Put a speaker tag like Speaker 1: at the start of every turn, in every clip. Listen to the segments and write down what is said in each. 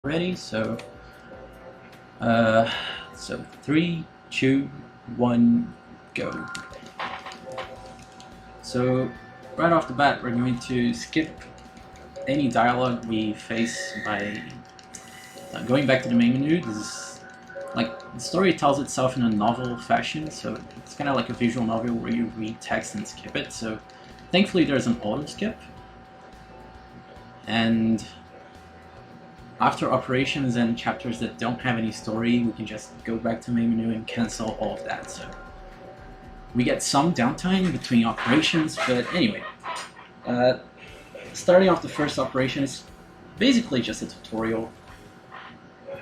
Speaker 1: Ready? So 3, 2, 1, go. So right off the bat, we're going to skip any dialogue we face by going back to the main menu. This is like the story tells itself in a novel fashion, so it's kind of like a visual novel where you read text and skip it. So thankfully, there's an auto skip, and after operations and chapters that don't have any story, we can just go back to main menu and cancel all of that. So we get some downtime between operations, but anyway, starting off the first operation is basically just a tutorial.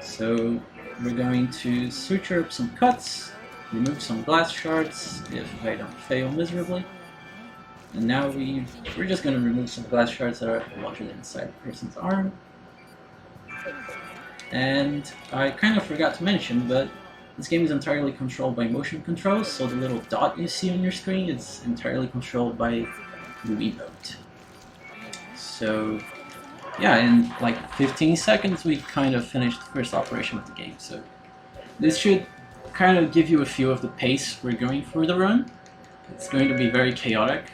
Speaker 1: So we're going to suture up some cuts, remove some glass shards if I don't fail miserably, and now we're just going to remove some glass shards that are lodged inside the person's arm. And I kind of forgot to mention, but this game is entirely controlled by motion controls, so the little dot you see on your screen is entirely controlled by the Wiimote. So yeah, in like 15 seconds we kind of finished the first operation of the game, so this should kind of give you a feel of the pace we're going for the run. It's going to be very chaotic,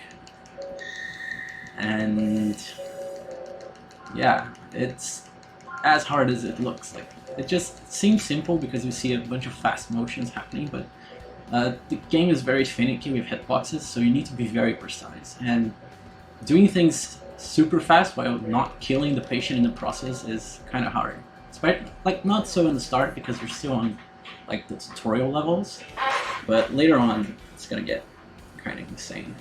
Speaker 1: and yeah, it's as hard as it looks. Like, it just seems simple because you see a bunch of fast motions happening, but the game is very finicky with hitboxes, so you need to be very precise. And doing things super fast while not killing the patient in the process is kind of hard. Like, not so in the start because you're still on like the tutorial levels, but later on it's gonna get kind of insane.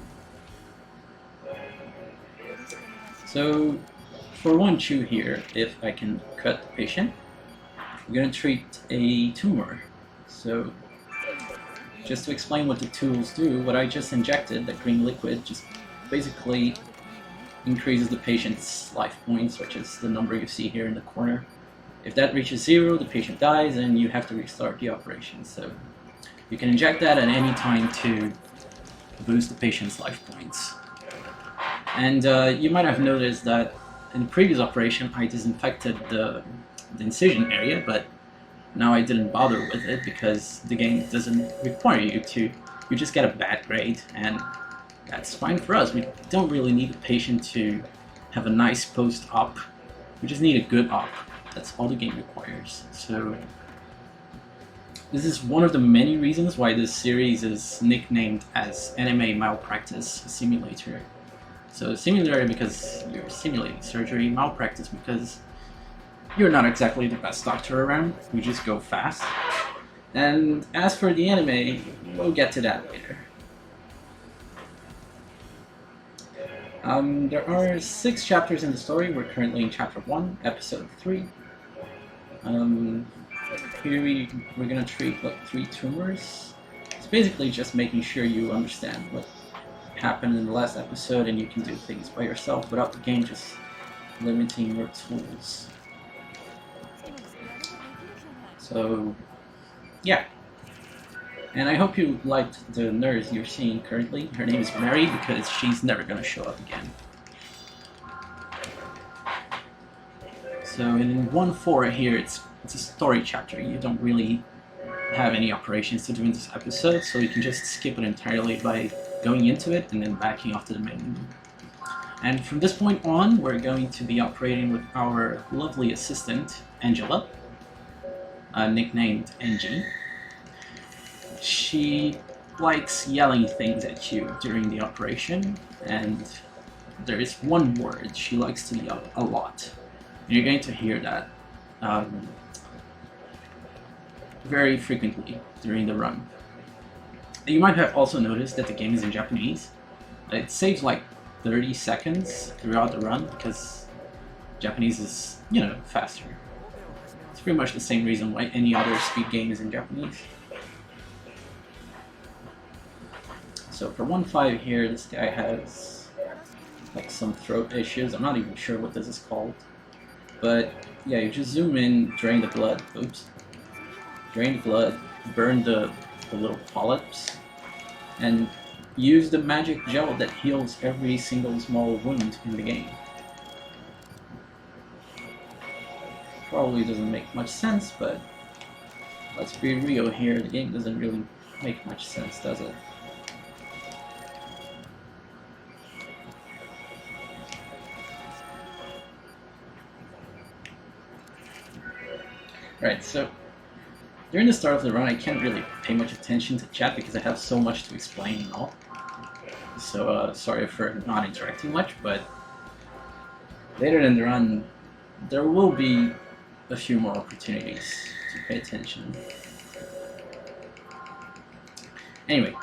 Speaker 1: So for 1-2 here, if I can cut the patient, we're going to treat a tumor. So just to explain what the tools do, what I just injected, that green liquid, just basically increases the patient's life points, which is the number you see here in the corner. If that reaches 0, the patient dies and you have to restart the operation. So you can inject that at any time to boost the patient's life points. And you might have noticed that in the previous operation I disinfected the incision area, but now I didn't bother with it because the game doesn't require you to. You just get a bad grade, and that's fine for us. We don't really need the patient to have a nice post-op. We just need a good op. That's all the game requires. So this is one of the many reasons why this series is nicknamed as Anime Malpractice Simulator. So simulator because you're simulating surgery, malpractice because you're not exactly the best doctor around, you just go fast. And as for the anime, we'll get to that later. There are 6 chapters in the story. We're currently in chapter 1, episode 3. Here we're gonna treat like 3 tumors. It's basically just making sure you understand what happened in the last episode and you can do things by yourself without the game just limiting your tools. So yeah, and I hope you liked the nurse you're seeing currently. Her name is Mary because she's never gonna show up again. So in 1-4 here, it's a story chapter. You don't really have any operations to do in this episode, so you can just skip it entirely by going into it and then backing off to the main menu. And from this point on, we're going to be operating with our lovely assistant, Angela, nicknamed Angie. She likes yelling things at you during the operation, and there is one word she likes to yell a lot. And you're going to hear that very frequently during the run. You might have also noticed that the game is in Japanese. It saves like 30 seconds throughout the run because Japanese is, faster. It's pretty much the same reason why any other speed game is in Japanese. So for 1-5 here, this guy has like some throat issues. I'm not even sure what this is called. But yeah, you just zoom in, drain the blood. Oops. Drain the blood, burn the little polyps, and use the magic gel that heals every single small wound in the game. probably doesn't make much sense, but let's be real here, the game doesn't really make much sense, does it? Right, so during the start of the run I can't really pay much attention to chat because I have so much to explain and all. So sorry for not interacting much, but later in the run there will be a few more opportunities to pay attention. Anyway,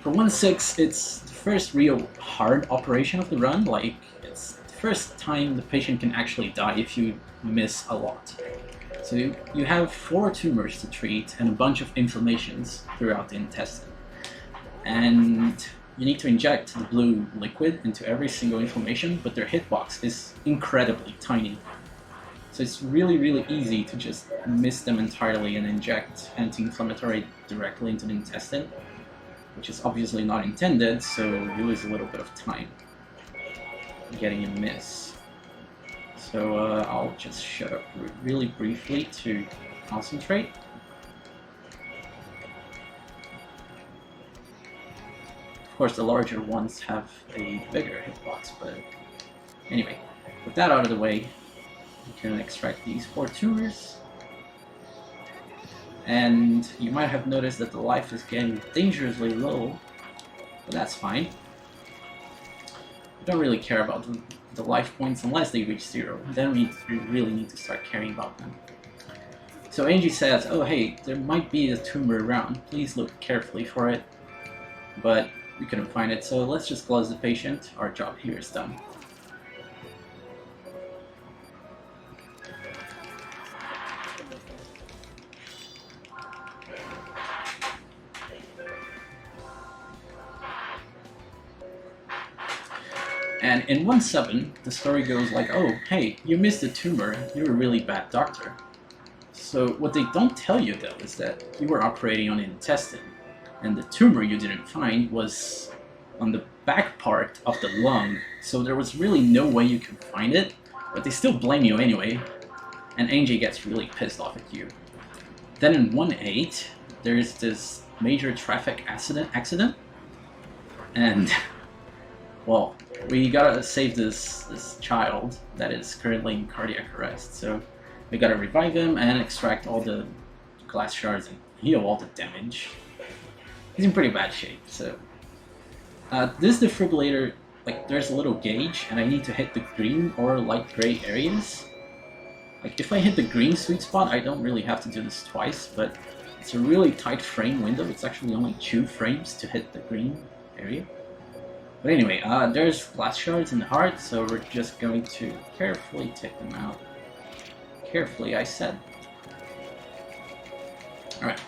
Speaker 1: for 1-6, it's the first real hard operation of the run. Like, it's the first time the patient can actually die if you miss a lot. So you have 4 tumors to treat and a bunch of inflammations throughout the intestine. And you need to inject the blue liquid into every single inflammation, but their hitbox is incredibly tiny. So it's really, really easy to just miss them entirely and inject anti-inflammatory directly into the intestine, which is obviously not intended, so you lose a little bit of time getting a miss. So I'll just shut up really briefly to concentrate. Of course, the larger ones have a bigger hitbox, but anyway, with that out of the way, you can extract these 4 tumors. And you might have noticed that the life is getting dangerously low, but that's fine. We don't really care about the life points unless they reach 0. Then we really need to start caring about them. So Angie says, oh hey, there might be a tumor around, please look carefully for it. But we couldn't find it, so let's just close the patient, our job here is done. And in 1-7, the story goes like, oh, hey, you missed a tumor, you're a really bad doctor. So what they don't tell you, though, is that you were operating on an intestine, and the tumor you didn't find was on the back part of the lung, so there was really no way you could find it, but they still blame you anyway, and Angie gets really pissed off at you. Then in 1-8, there's this major traffic accident, and, well, we gotta save this child that is currently in cardiac arrest, so we gotta revive him and extract all the glass shards and heal all the damage. He's in pretty bad shape, so... this defibrillator, like, there's a little gauge, and I need to hit the green or light gray areas. Like, if I hit the green sweet spot, I don't really have to do this twice, but it's a really tight frame window. It's actually only 2 frames to hit the green area. But anyway, there's glass shards in the heart, so we're just going to carefully take them out. Carefully, I said. Alright.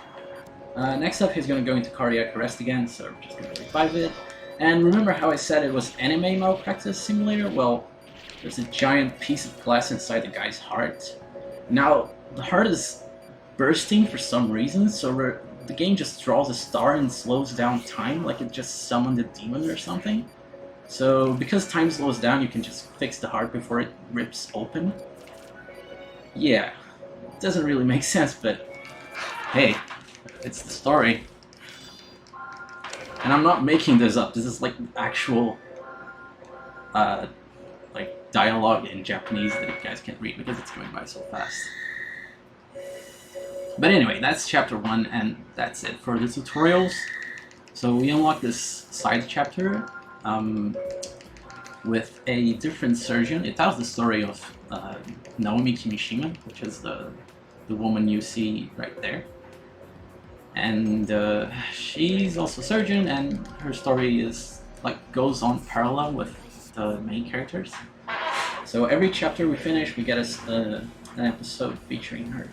Speaker 1: Next up, he's going to go into cardiac arrest again, so we're just going to revive it. And remember how I said it was anime malpractice simulator? Well, there's a giant piece of glass inside the guy's heart. Now, the heart is bursting for some reason, so the game just draws a star and slows down time, like it just summoned a demon or something. So, because time slows down, you can just fix the heart before it rips open. Yeah, it doesn't really make sense, but hey, it's the story. And I'm not making this up, this is like actual like dialogue in Japanese that you guys can't read because it's going by so fast. But anyway, that's chapter 1, and that's it for the tutorials. So we unlock this side chapter with a different surgeon. It tells the story of Naomi Kimishima, which is the woman you see right there. And she's also a surgeon, and her story is like goes on parallel with the main characters. So every chapter we finish, we get an episode featuring her.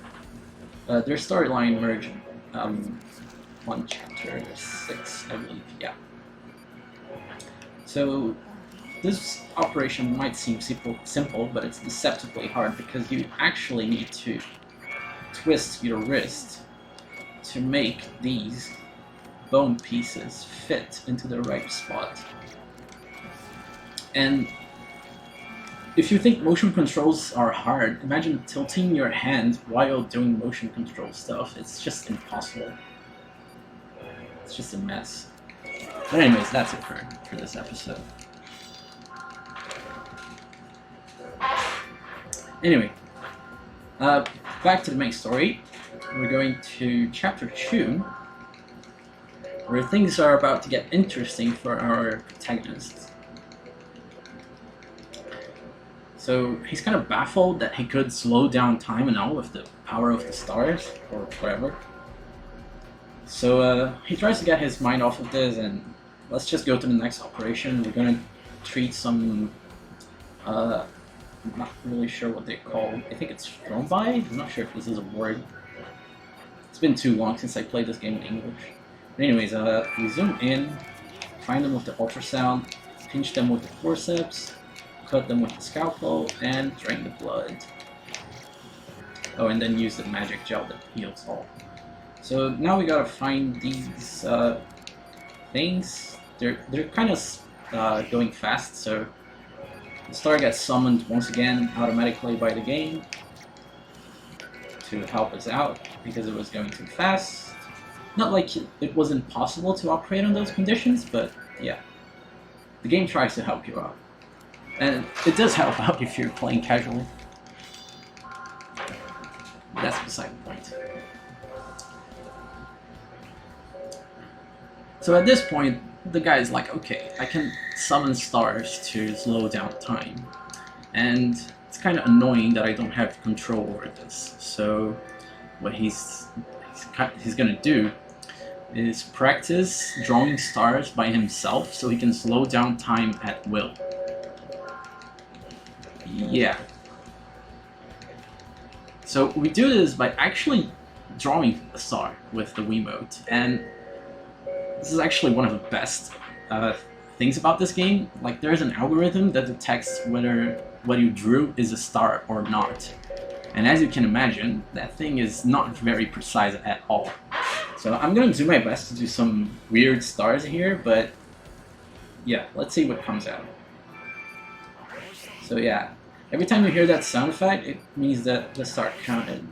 Speaker 1: Their storyline merged on chapter 6, I believe, yeah. So this operation might seem simple, but it's deceptively hard because you actually need to twist your wrist to make these bone pieces fit into the right spot. And if you think motion controls are hard, imagine tilting your hand while doing motion control stuff. It's just impossible. It's just a mess. But anyways, that's it for this episode. Anyway, back to the main story. We're going to chapter 2, where things are about to get interesting for our protagonist. So he's kind of baffled that he could slow down time and all with the power of the stars, or whatever. So he tries to get his mind off of this, and let's just go to the next operation. We're gonna treat some, I'm not really sure what they call, I think it's thrombi? I'm not sure if this is a word. It's been too long since I played this game in English. But anyways, we zoom in, find them with the ultrasound, pinch them with the forceps, cut them with the scalpel, and drain the blood. Oh, and then use the magic gel that heals all. So now we gotta find these things. They're kind of going fast, so the star gets summoned once again automatically by the game to help us out because it was going too fast. Not like it was impossible to operate on those conditions, but yeah, the game tries to help you out. And it does help out if you're playing casually. That's beside the point. So at this point, the guy's like, okay, I can summon stars to slow down time. And it's kind of annoying that I don't have control over this. So what he's gonna do is practice drawing stars by himself so he can slow down time at will. Yeah. So we do this by actually drawing a star with the Wiimote, and this is actually one of the best things about this game. Like, there's an algorithm that detects whether what you drew is a star or not. And as you can imagine, that thing is not very precise at all. So I'm going to do my best to do some weird stars here, but yeah, let's see what comes out. So yeah, every time you hear that sound effect, it means that the star counted.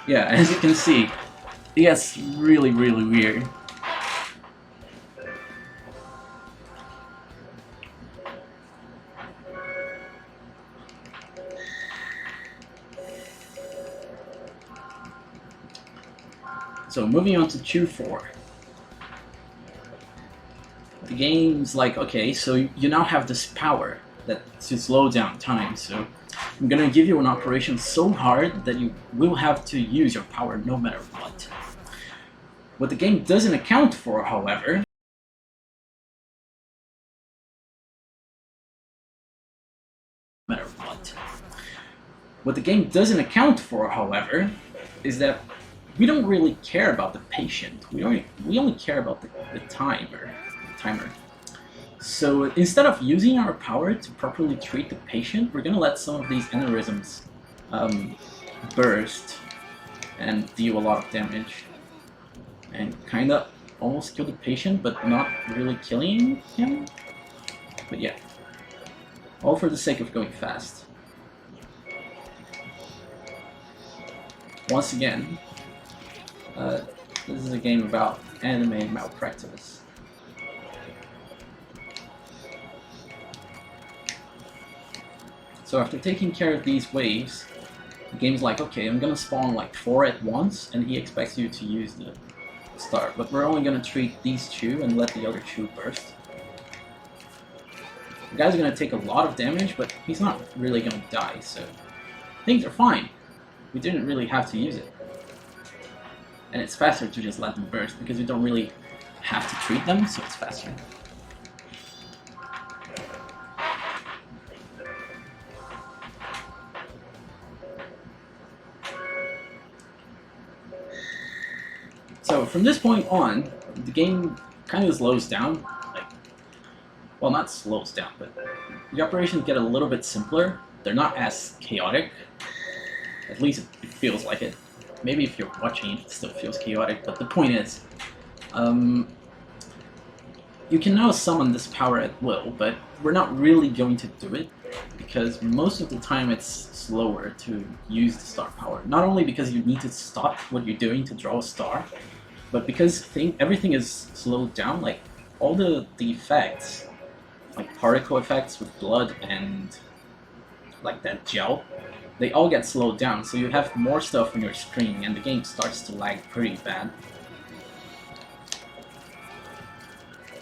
Speaker 1: Yeah, as you can see, it gets really, really weird. So moving on to Chew 4. The game's like, okay, so you now have this power to slow down time, so I'm gonna give you an operation so hard that you will have to use your power no matter what. What the game doesn't account for, however, is that we don't really care about the patient. We only care about the timer. So instead of using our power to properly treat the patient, we're gonna let some of these aneurysms burst and deal a lot of damage, and kinda almost kill the patient, but not really killing him. But yeah, all for the sake of going fast. Once again, this is a game about anime malpractice. So after taking care of these waves, the game's like, okay, I'm gonna spawn like 4 at once, and he expects you to use the star, but we're only gonna treat these 2 and let the other 2 burst. The guy's gonna take a lot of damage, but he's not really gonna die, so things are fine. We didn't really have to use it. And it's faster to just let them burst, because we don't really have to treat them, so it's faster. So from this point on, the game kind of slows down. Like, well, not slows down, but the operations get a little bit simpler. They're not as chaotic. At least it feels like it. Maybe if you're watching, it still feels chaotic. But the point is, you can now summon this power at will, but we're not really going to do it, because most of the time it's slower to use the star power. Not only because you need to stop what you're doing to draw a star, but because everything is slowed down. Like, all the effects, like particle effects with blood and like that gel, they all get slowed down, so you have more stuff on your screen and the game starts to lag pretty bad.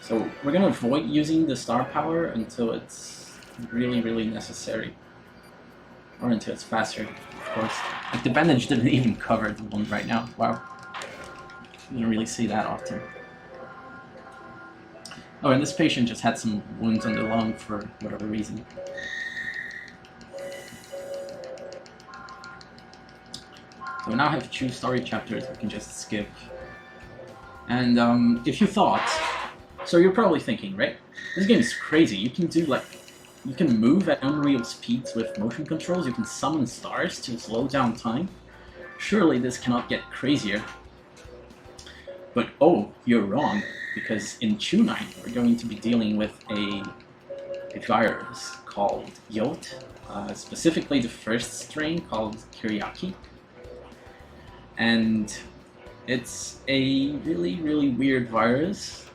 Speaker 1: So we're gonna avoid using the star power until it's really necessary. Or until it's faster, of course. Like, the bandage didn't even cover the wound right now. Wow. You don't really see that often. Oh, and this patient just had some wounds on the lung for whatever reason. So we now have 2 story chapters we can just skip. And if you thought... So you're probably thinking, right? This game is crazy. You can do, like... You can move at unreal speeds with motion controls. You can summon stars to slow down time. Surely this cannot get crazier. But oh, you're wrong. Because in Chew 9, we're going to be dealing with a virus called Yote. Specifically the first strain called Kiriaki. And it's a really weird virus.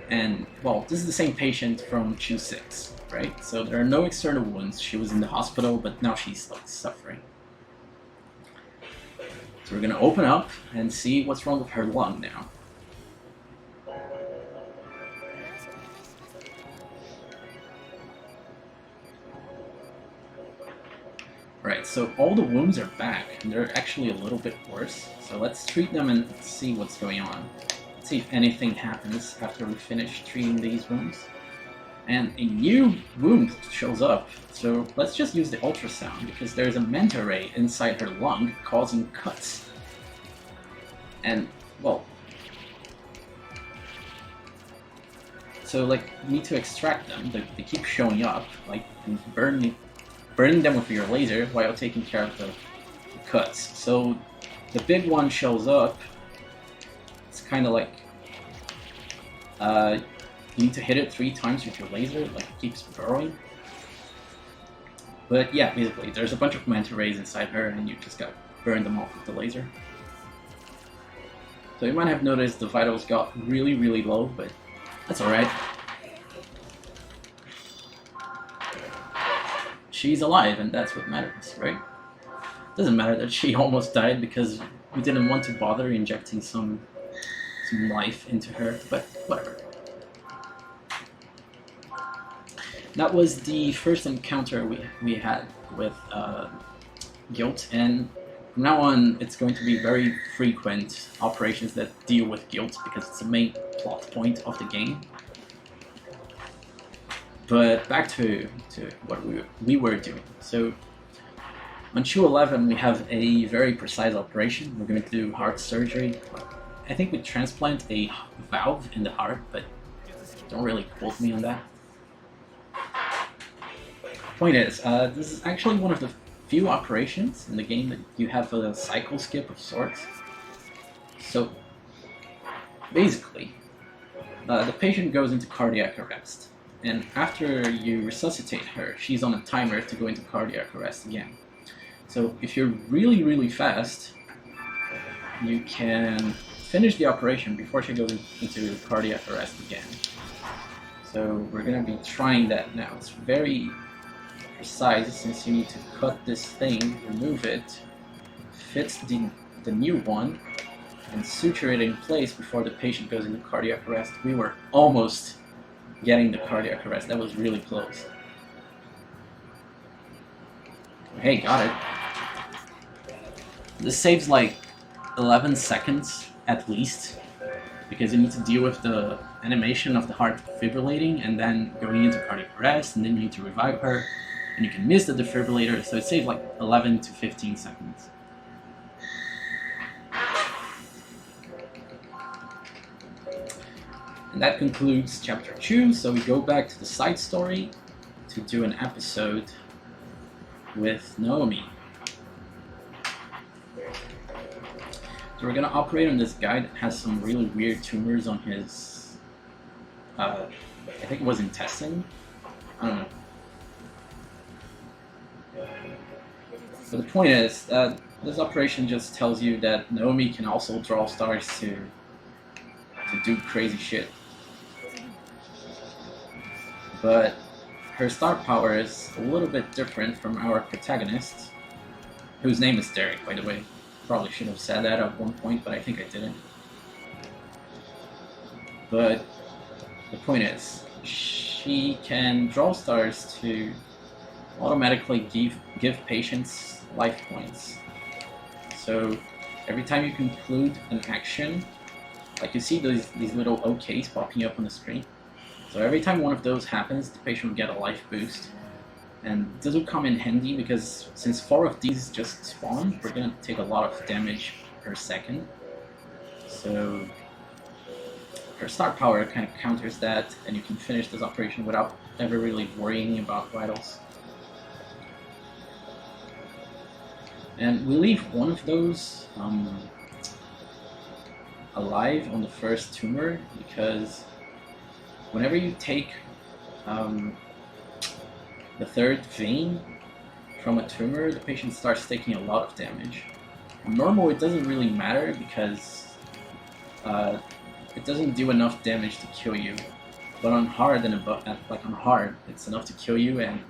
Speaker 1: And, well, this is the same patient from Chew 6, right? So there are no external wounds. She was in the hospital, but now she's, like, suffering. So we're gonna open up and see what's wrong with her lung now. Right, so all the wounds are back, and they're actually a little bit worse. So let's treat them and see what's going on. Let's see if anything happens after we finish treating these wounds. And a new wound shows up, so let's just use the ultrasound, because there's a manta ray inside her lung causing cuts. And, well... So, like, you need to extract them. They keep showing up, like, and burning them with your laser while taking care of the cuts. So, the big one shows up. It's kind of like... you need to hit it 3 times with your laser, like it keeps burrowing. But yeah, basically, there's a bunch of manta rays inside her, and you just gotta burn them off with the laser. So you might have noticed the vitals got really low, but that's alright. She's alive, and that's what matters, right? Doesn't matter that she almost died because we didn't want to bother injecting some life into her, but whatever. That was the first encounter we had with guilt, and from now on it's going to be very frequent operations that deal with guilt because it's the main plot point of the game. But back to what we were doing. So on Chew 11 we have a very precise operation. We're going to do heart surgery. I think we transplant a valve in the heart, but don't really quote me on that. Point is, this is actually one of the few operations in the game that you have a cycle skip of sorts. So, basically, the patient goes into cardiac arrest, and after you resuscitate her, she's on a timer to go into cardiac arrest again. So, if you're really fast, you can finish the operation before she goes into cardiac arrest again. So, we're going to be trying that now. It's very precise, since you need to cut this thing, remove it, fit the new one, and suture it in place before the patient goes into cardiac arrest. We were almost getting the cardiac arrest. That was really close. Hey, got it. This saves like 11 seconds at least, because you need to deal with the animation of the heart defibrillating and then going into cardiac arrest, and then you need to revive her. And you can miss the defibrillator, so it saves like 11 to 15 seconds. And that concludes chapter 2, so we go back to the side story to do an episode with Naomi. So we're gonna operate on this guy that has some really weird tumors on his, I think it was intestine. I don't know. But the point is, this operation just tells you that Naomi can also draw stars to do crazy shit. But her star power is a little bit different from our protagonist, whose name is Derek, by the way. Probably should have said that at one point, but I think I didn't. But the point is, she can draw stars to automatically give patients life points. So every time you conclude an action, like you see these little OKs popping up on the screen. So every time one of those happens, the patient will get a life boost. And this will come in handy because since 4 of these just spawn, we're going to take a lot of damage per second. So her star power kind of counters that, and you can finish this operation without ever really worrying about vitals. And we leave one of those alive on the first tumor because whenever you take the third vein from a tumor, the patient starts taking a lot of damage. On normal, it doesn't really matter because it doesn't do enough damage to kill you. But on hard like on hard, it's enough to kill you, and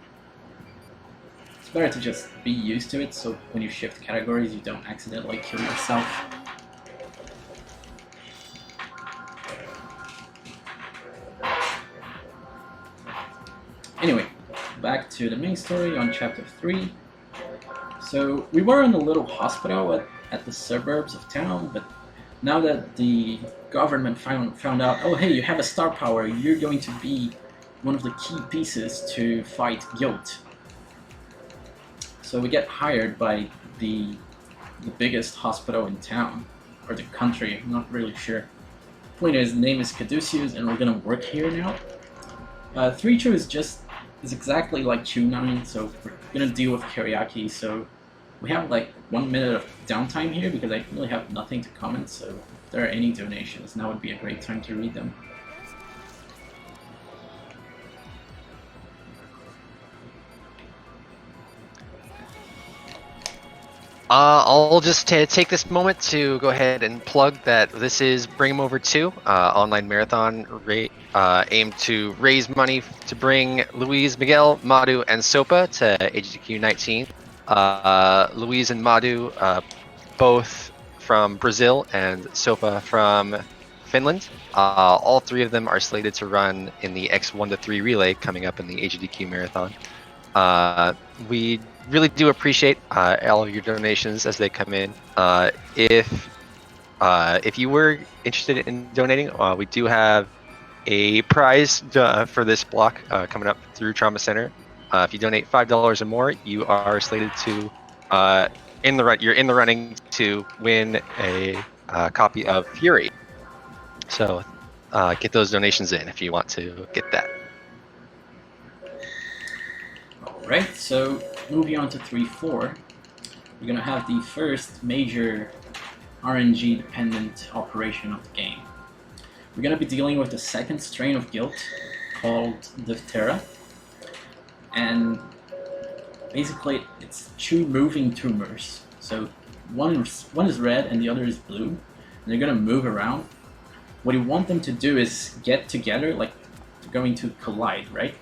Speaker 1: it's better to just be used to it. So when you shift categories, you don't accidentally kill yourself. Anyway, back to the main story on chapter 3. So we were in a little hospital at the suburbs of town, but now that the government found out, oh hey, you have a star power, you're going to be one of the key pieces to fight guilt. So we get hired by the biggest hospital in town, or the country, I'm not really sure. Point is, the name is Caduceus, and we're gonna work here now. 3-2 is exactly like 2-9, so we're gonna deal with Kariaki, so we have like 1 minute of downtime here because I really have nothing to comment, so if there are any donations, now would be a great time to read them.
Speaker 2: I'll just take this moment to go ahead and plug that this is Bring 'em Over 2, online marathon aimed to raise money to bring Louise, Miguel, Madu, and Sopa to HDQ 19. Louise and Madu, both from Brazil, and Sopa from Finland. All 3 of them are slated to run in the X1-3 relay coming up in the HDQ marathon. We really do appreciate all of your donations as they come in. If you were interested in donating, we do have a prize for this block coming up through Trauma Center. If you donate $5 or more, you are slated to you're in the running to win a copy of Fury. So get those donations in if you want to get that.
Speaker 1: Alright, so moving on to 3-4, we're going to have the first major RNG dependent operation of the game. We're going to be dealing with the second strain of guilt called Thurler, and basically it's 2 moving tumors. So one is red and the other is blue, and they're going to move around. What you want them to do is get together, like they're going to collide, right?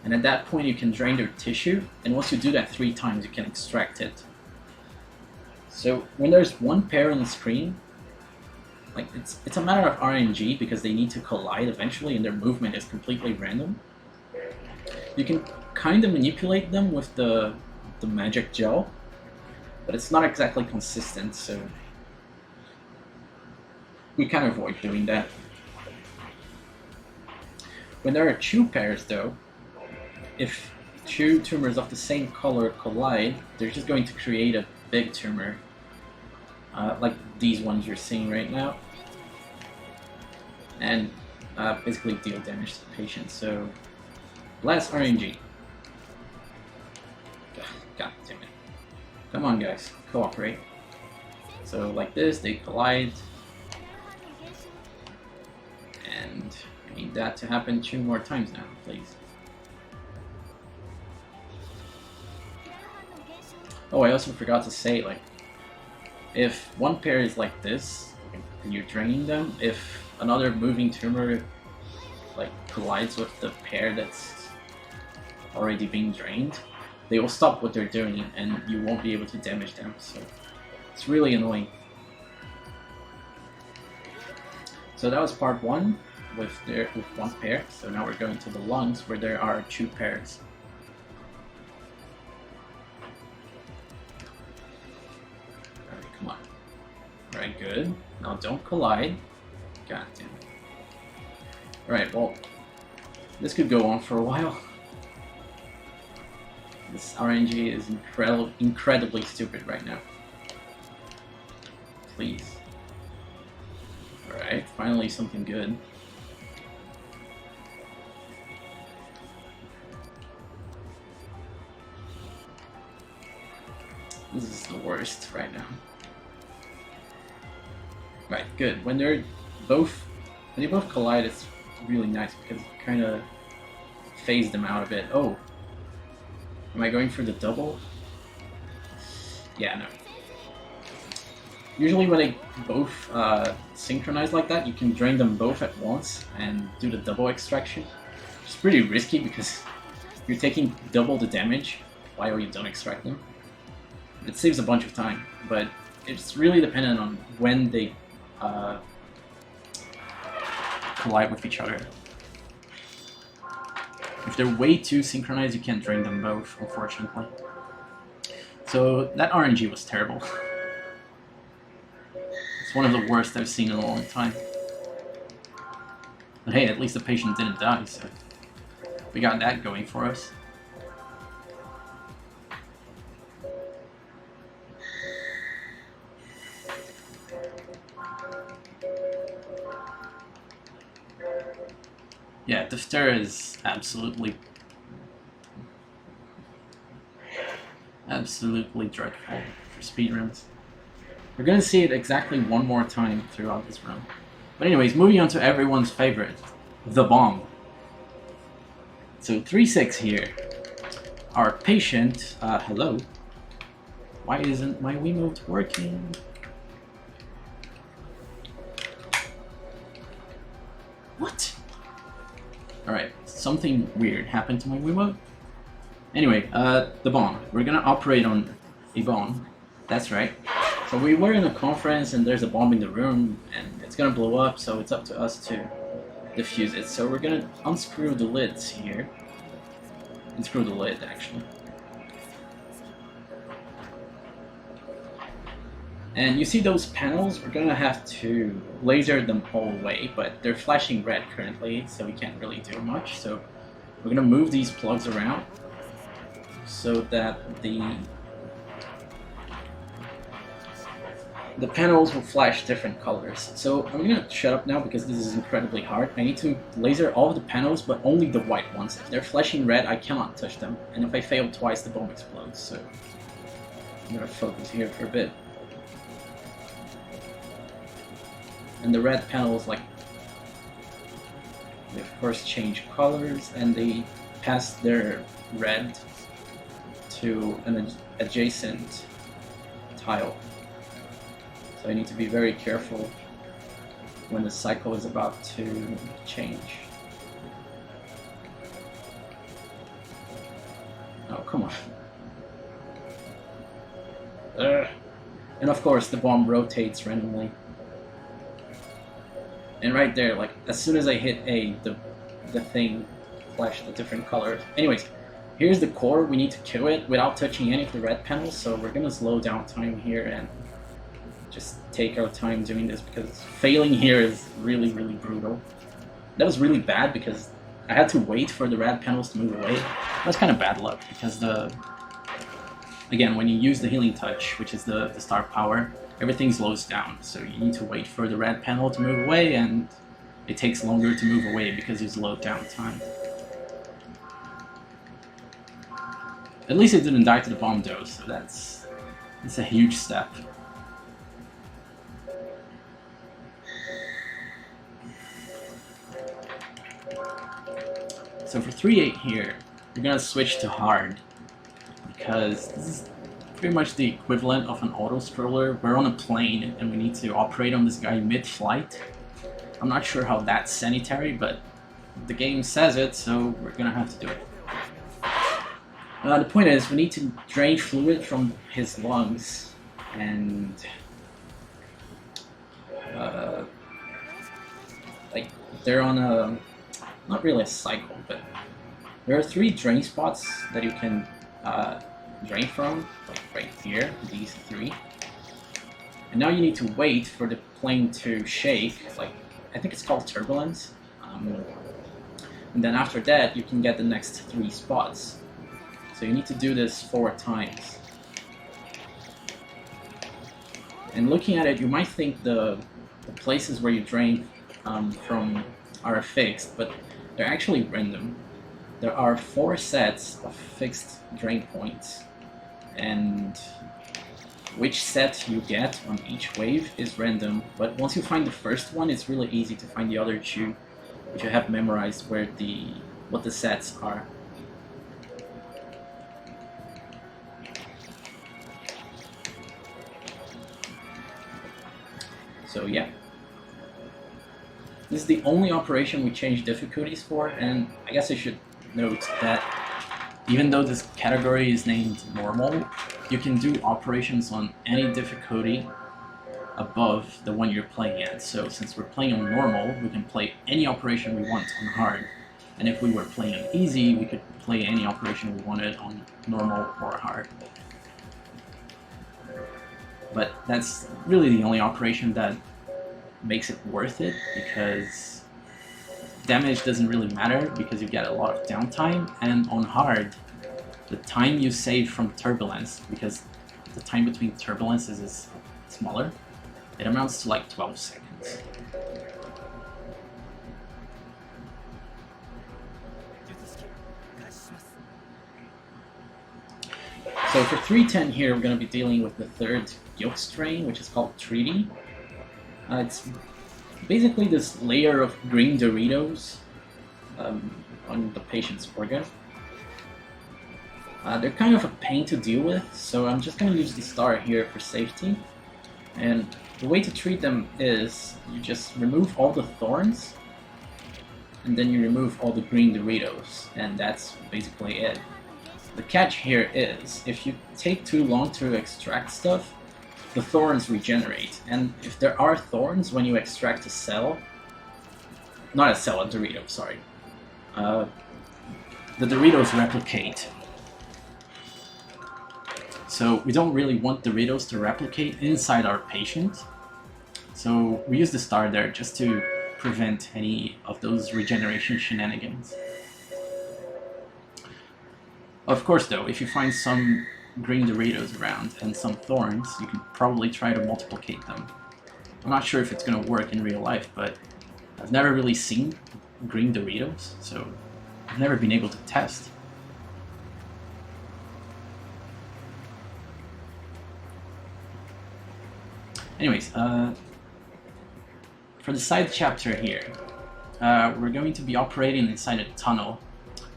Speaker 1: And at that point you can drain their tissue, and once you do that 3 times you can extract it. So when there's one pair on the screen, like it's a matter of RNG because they need to collide eventually and their movement is completely random. You can kind of manipulate them with the magic gel, but it's not exactly consistent, so we kind of avoid doing that. When there are 2 pairs though, if 2 tumors of the same color collide, they're just going to create a big tumor, like these ones you're seeing right now, and basically deal damage to the patient. So, less RNG. God damn it. Come on guys, cooperate. So like this, they collide. And I need that to happen 2 more times now, please. Oh, I also forgot to say, like, if one pair is like this, and you're draining them, if another moving tumor, like, collides with the pair that's already being drained, they will stop what they're doing, and you won't be able to damage them, so it's really annoying. So that was part 1 with one pair, so now we're going to the lungs where there are 2 pairs. Alright, come on. Alright, good. Now don't collide. God damn it. Alright, well, this could go on for a while. This RNG is incredibly stupid right now. Please. Alright, finally something good. This is the worst right now. Right, good. When they both collide, it's really nice because it kind of phased them out a bit. Oh, am I going for the double? Yeah, no. Usually when they both synchronize like that, you can drain them both at once and do the double extraction. It's pretty risky because you're taking double the damage while you don't extract them. It saves a bunch of time, but it's really dependent on when they collide with each other. If they're way too synchronized, you can't drain them both, unfortunately. So that RNG was terrible. It's one of the worst I've seen in a long time. But hey, at least the patient didn't die, so we got that going for us. Yeah, the Thurler is absolutely dreadful for speedruns. We're gonna see it exactly 1 more time throughout this run. But anyways, moving on to everyone's favorite, the bomb. So 3-6 here. Our patient, hello. Why isn't my Wiimote working? What? Alright, something weird happened to my Wiimote. Anyway, the bomb. We're gonna operate on a bomb. That's right. So we were in a conference and there's a bomb in the room and it's gonna blow up, so it's up to us to defuse it. So we're gonna unscrew the lids here. Unscrew the lid, actually. And you see those panels? We're gonna have to laser them all away, but they're flashing red currently, so we can't really do much. So we're gonna move these plugs around so that the panels will flash different colors. So I'm gonna shut up now because this is incredibly hard. I need to laser all of the panels, but only the white ones. If they're flashing red, I cannot touch them. And if I fail twice, the bomb explodes. So I'm gonna focus here for a bit. And the red panels, like, they of course change colors, and they pass their red to an adjacent tile. So I need to be very careful when the cycle is about to change. Oh, come on. And of course the bomb rotates randomly. And right there, like, as soon as I hit A, the thing flashed a different color. Anyways, here's the core. We need to kill it without touching any of the red panels, so we're gonna slow down time here and just take our time doing this, because failing here is really, really brutal. That was really bad because I had to wait for the red panels to move away. That's kind of bad luck, because again, when you use the healing touch, which is the star power, everything slows down, so you need to wait for the red panel to move away, and it takes longer to move away because there's low down time. At least it didn't die to the bomb though, so that's a huge step. So for 3-8 here, we're gonna switch to hard, because this is pretty much the equivalent of an auto stroller. We're on a plane and we need to operate on this guy mid-flight. I'm not sure how that's sanitary, but the game says it, so we're gonna have to do it. The point is, we need to drain fluid from his lungs, and like they're on a, not really a cycle, but there are 3 drain spots that you can drain from, like right here, these 3. And now you need to wait for the plane to shake, like I think it's called turbulence. And then after that, you can get the next 3 spots. So you need to do this 4 times. And looking at it, you might think the places where you drain from are fixed, but they're actually random. There are 4 sets of fixed drain points, and which set you get on each wave is random, but once you find the first one, it's really easy to find the other 2, which you have memorized what the sets are. So yeah, this is the only operation we changed difficulties for, and I guess I should note that even though this category is named normal, you can do operations on any difficulty above the one you're playing at. So since we're playing on normal, we can play any operation we want on hard. And if we were playing on easy, we could play any operation we wanted on normal or hard. But that's really the only operation that makes it worth it, because damage doesn't really matter because you get a lot of downtime, and on hard, the time you save from turbulence, because the time between turbulences is smaller, it amounts to like 12 seconds. So for 310 here, we're going to be dealing with the 3rd yolk strain, which is called Treaty. It's basically this layer of green Doritos on the patient's organ. They're kind of a pain to deal with, so I'm just going to use the star here for safety. And the way to treat them is you just remove all the thorns, and then you remove all the green Doritos, and that's basically it. The catch here is, if you take too long to extract stuff, the thorns regenerate, and if there are thorns when you extract a cell, not a cell, a Dorito, sorry, the Doritos replicate. So we don't really want Doritos to replicate inside our patient, so we use the star there just to prevent any of those regeneration shenanigans. Of course though, if you find some green Doritos around and some thorns, you can probably try to multiplicate them. I'm not sure if it's going to work in real life, but I've never really seen green Doritos, so I've never been able to test. Anyways, for the side chapter here, we're going to be operating inside a tunnel,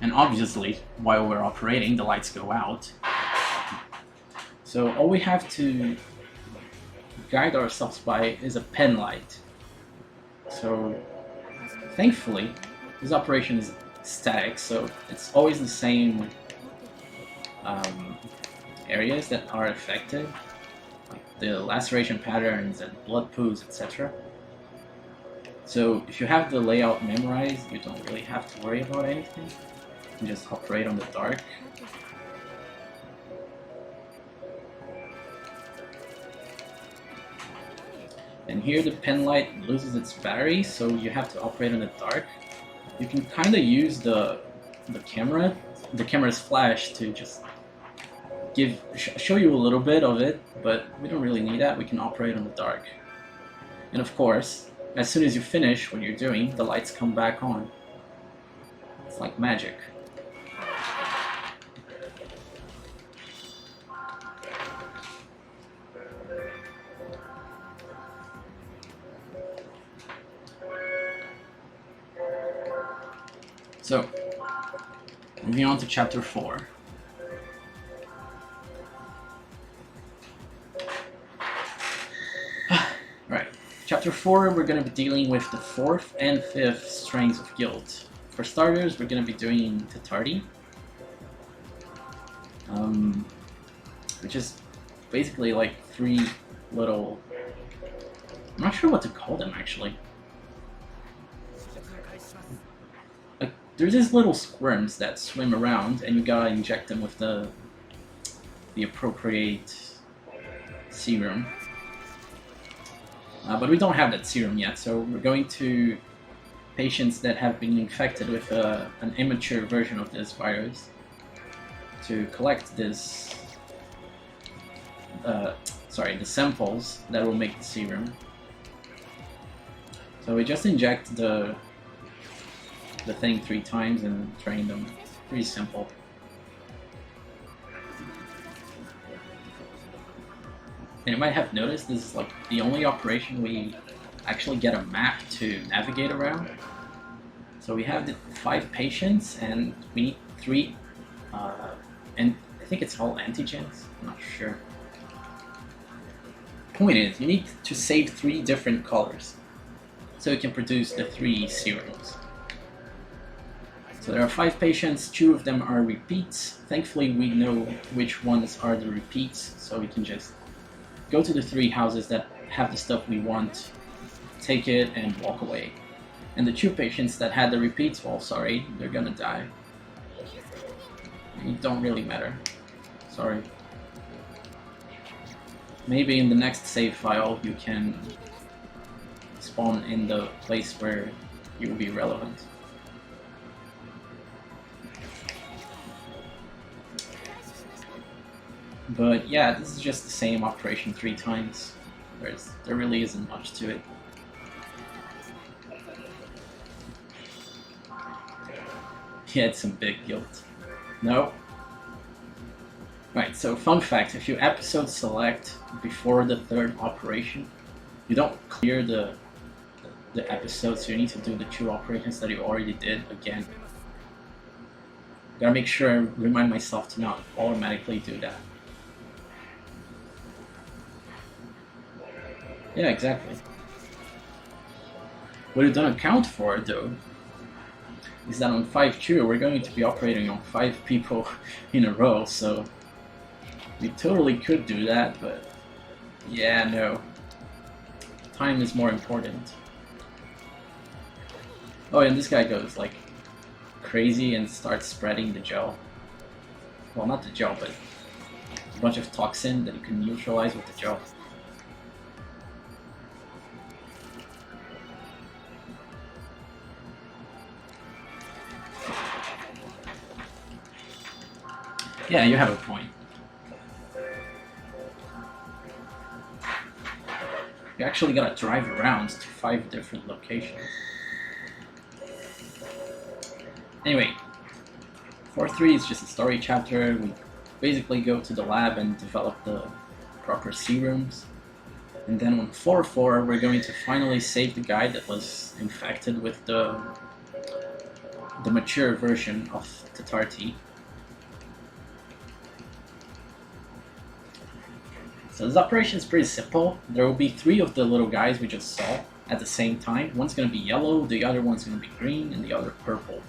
Speaker 1: and obviously, while we're operating, the lights go out. So all we have to guide ourselves by is a pen light. So thankfully, this operation is static, so it's always the same areas that are affected, like the laceration patterns and blood poos, etc. So if you have the layout memorized, you don't really have to worry about anything. You can just operate on the dark. And here the pen light loses its battery, so you have to operate in the dark. You can kind of use the camera's flash to just show you a little bit of it, but we don't really need that. We can operate in the dark. And of course, as soon as you finish what you're doing, the lights come back on. It's like magic. So, Moving on to chapter 4. Right. Chapter 4, we're going to be dealing with the 4th and 5th strains of guilt. For starters, we're going to be doing Tatardi, which is basically like 3 little... I'm not sure what to call them, actually. Like, there's these little squirms that swim around, and you gotta inject them with the appropriate serum. But we don't have that serum yet, so we're going to patients that have been infected with an immature version of this virus to collect this, the samples that will make the serum. So we just inject the thing 3 times and train them. Pretty simple. And you might have noticed this is like the only operation we actually get a map to navigate around. So we have the 5 patients and we need 3, and I think it's all antigens, I'm not sure. Point is, you need to save 3 different colors so you can produce the 3 serums. So there are 5 patients, 2 of them are repeats. Thankfully we know which ones are the repeats, so we can just go to the 3 houses that have the stuff we want, take it, and walk away. And the 2 patients that had the repeats, well, sorry, they're gonna die. It don't really matter. Sorry. Maybe in the next save file you can spawn in the place where you will be relevant. But yeah, this is just the same operation 3 times, whereas there really isn't much to it. He had some big guilt. No. Right, so fun fact, if you episode select before the 3rd operation, you don't clear the episode, so you need to do the 2 operations that you already did again. Gotta make sure I remind myself to not automatically do that. Yeah, exactly. What it doesn't account for, though, is that on 5-2 we're going to be operating on 5 people in a row, so we totally could do that, but yeah, no. Time is more important. Oh, and this guy goes like crazy and starts spreading the gel. Well, not the gel, but a bunch of toxin that you can neutralize with the gel. Yeah, you have a point. You actually gotta drive around to 5 different locations. Anyway, 4-3 is just a story chapter. We basically go to the lab and develop the proper serums. And then on 4-4, we're going to finally save the guy that was infected with the mature version of Tatarti. So this operation is pretty simple. There will be 3 of the little guys we just saw at the same time. One's going to be yellow, the other one's going to be green, and the other purple.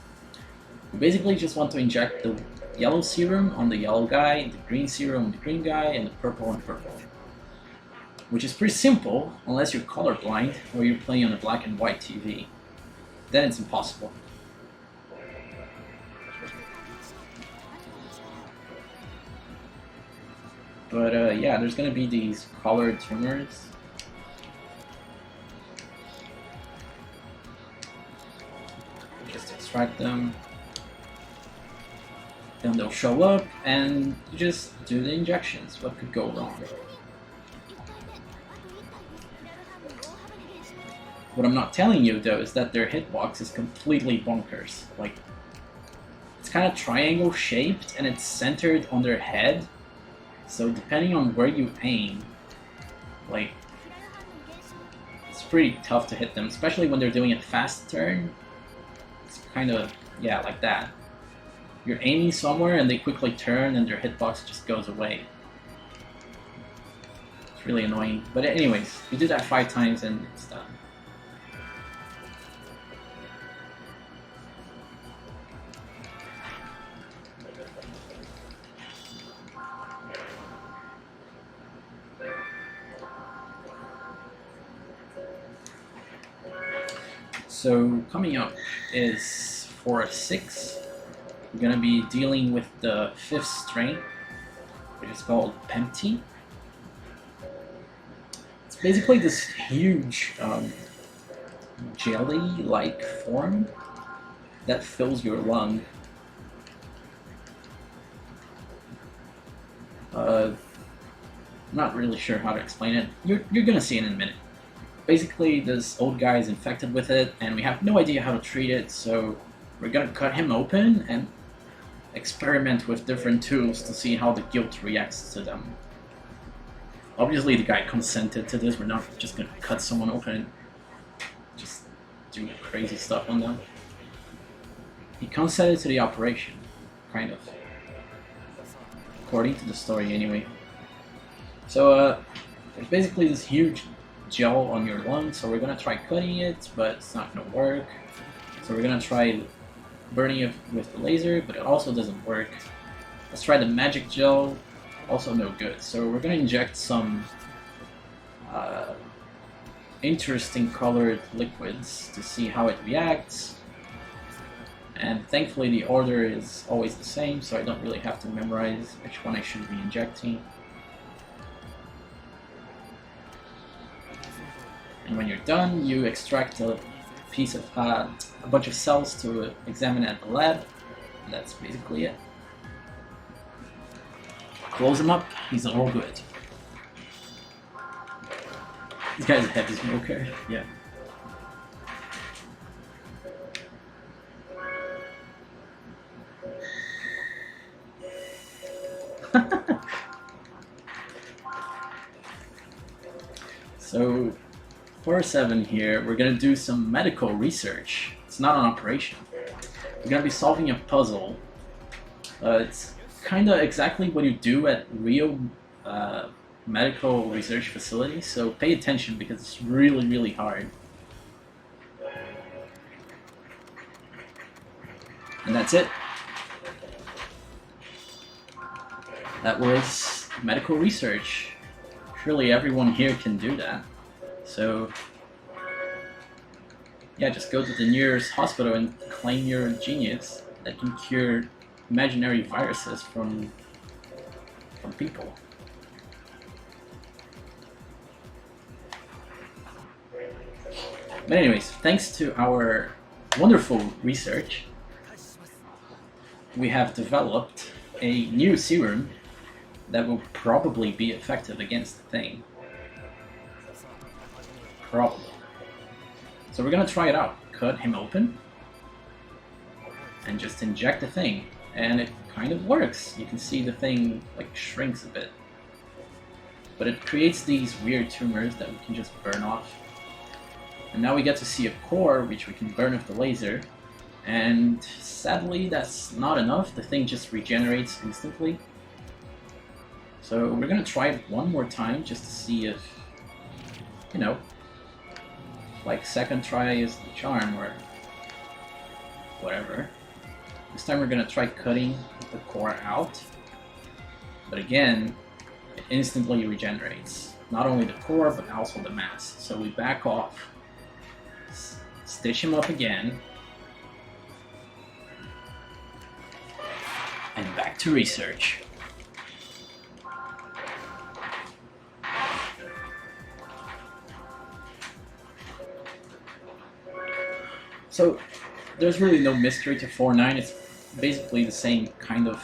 Speaker 1: We basically just want to inject the yellow serum on the yellow guy, the green serum on the green guy, and the purple on purple. Which is pretty simple, unless you're colorblind or you're playing on a black and white TV. Then it's impossible. But yeah, there's gonna be these colored tumors. Just extract them. Then they'll show up, and you just do the injections. What could go wrong? What I'm not telling you, though, is that their hitbox is completely bonkers. Like, it's kind of triangle shaped, and it's centered on their head. So depending on where you aim, like, it's pretty tough to hit them, especially when they're doing a fast turn. It's kind of, yeah, like that. you're aiming somewhere and they quickly turn and their hitbox just goes away. It's really annoying. But anyways, you do that 5 times and it's done. So coming up is for 6. We're gonna be dealing with the 5th strain, which is called Pempty. It's basically this huge jelly-like form that fills your lung. I'm not really sure how to explain it. You're gonna see it in a minute. Basically, this old guy is infected with it, and we have no idea how to treat it, so we're gonna cut him open and experiment with different tools to see how the guilt reacts to them. Obviously, the guy consented to this. We're not just gonna cut someone open and just do crazy stuff on them. He consented to the operation, kind of. According to the story, anyway. So, there's basically this huge gel on your lung, so we're gonna try cutting it, but it's not gonna work. So we're gonna try burning it with the laser, but it also doesn't work. Let's try the magic gel, also no good. So we're gonna inject some interesting colored liquids to see how it reacts. And thankfully the order is always the same, so I don't really have to memorize which one I should be injecting. And when you're done, you extract a piece of a bunch of cells to examine at the lab, and that's basically it. Close him up, he's all good. This guy's a heavy smoker, yeah. So, for 7 here, we're gonna do some medical research. It's not an operation. We're gonna be solving a puzzle. It's kinda exactly what you do at real medical research facilities, so pay attention because it's really, really hard. And that's it. That was medical research. Surely everyone here can do that. So, yeah, just go to the nearest hospital and claim you're a genius that can cure imaginary viruses from people. But anyways, thanks to our wonderful research, we have developed a new serum that will probably be effective against the thing. Probably. So we're gonna try it out. Cut him open and just inject the thing, and it kind of works. You can see the thing like shrinks a bit, but it creates these weird tumors that we can just burn off. And now we get to see a core which we can burn with the laser, and sadly that's not enough. The thing just regenerates instantly. So we're gonna try it one more time just to see if, you know, like second try is the charm or whatever. This time we're gonna try cutting the core out, but again, it instantly regenerates. Not only the core, but also the mass. So we back off, stitch him up again, and back to research. So, there's really no mystery to 4.9, it's basically the same kind of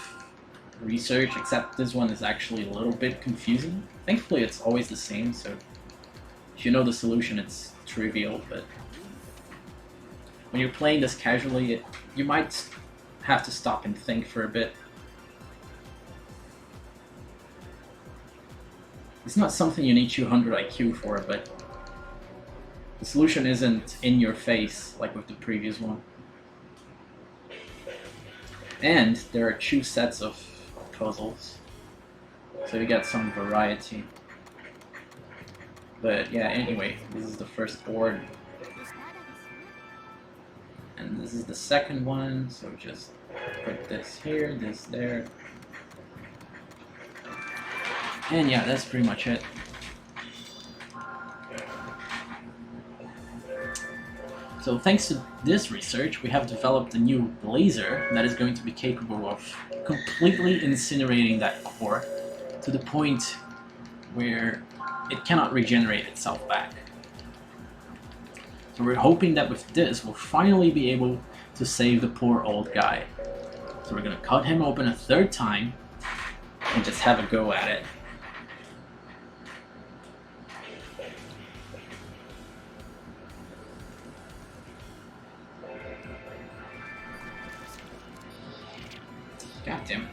Speaker 1: research, except this one is actually a little bit confusing. Thankfully it's always the same, so if you know the solution it's trivial, but when you're playing this casually, you might have to stop and think for a bit. It's not something you need 200 IQ for, but the solution isn't in your face like with the previous one. And there are 2 sets of puzzles, so you get some variety. But yeah, anyway, this is the first board. And this is the second one, so just put this here, this there. And yeah, that's pretty much it. So thanks to this research, we have developed a new laser that is going to be capable of completely incinerating that core to the point where it cannot regenerate itself back. So we're hoping that with this, we'll finally be able to save the poor old guy. So we're gonna cut him open a 3rd time and just have a go at it. God damn it.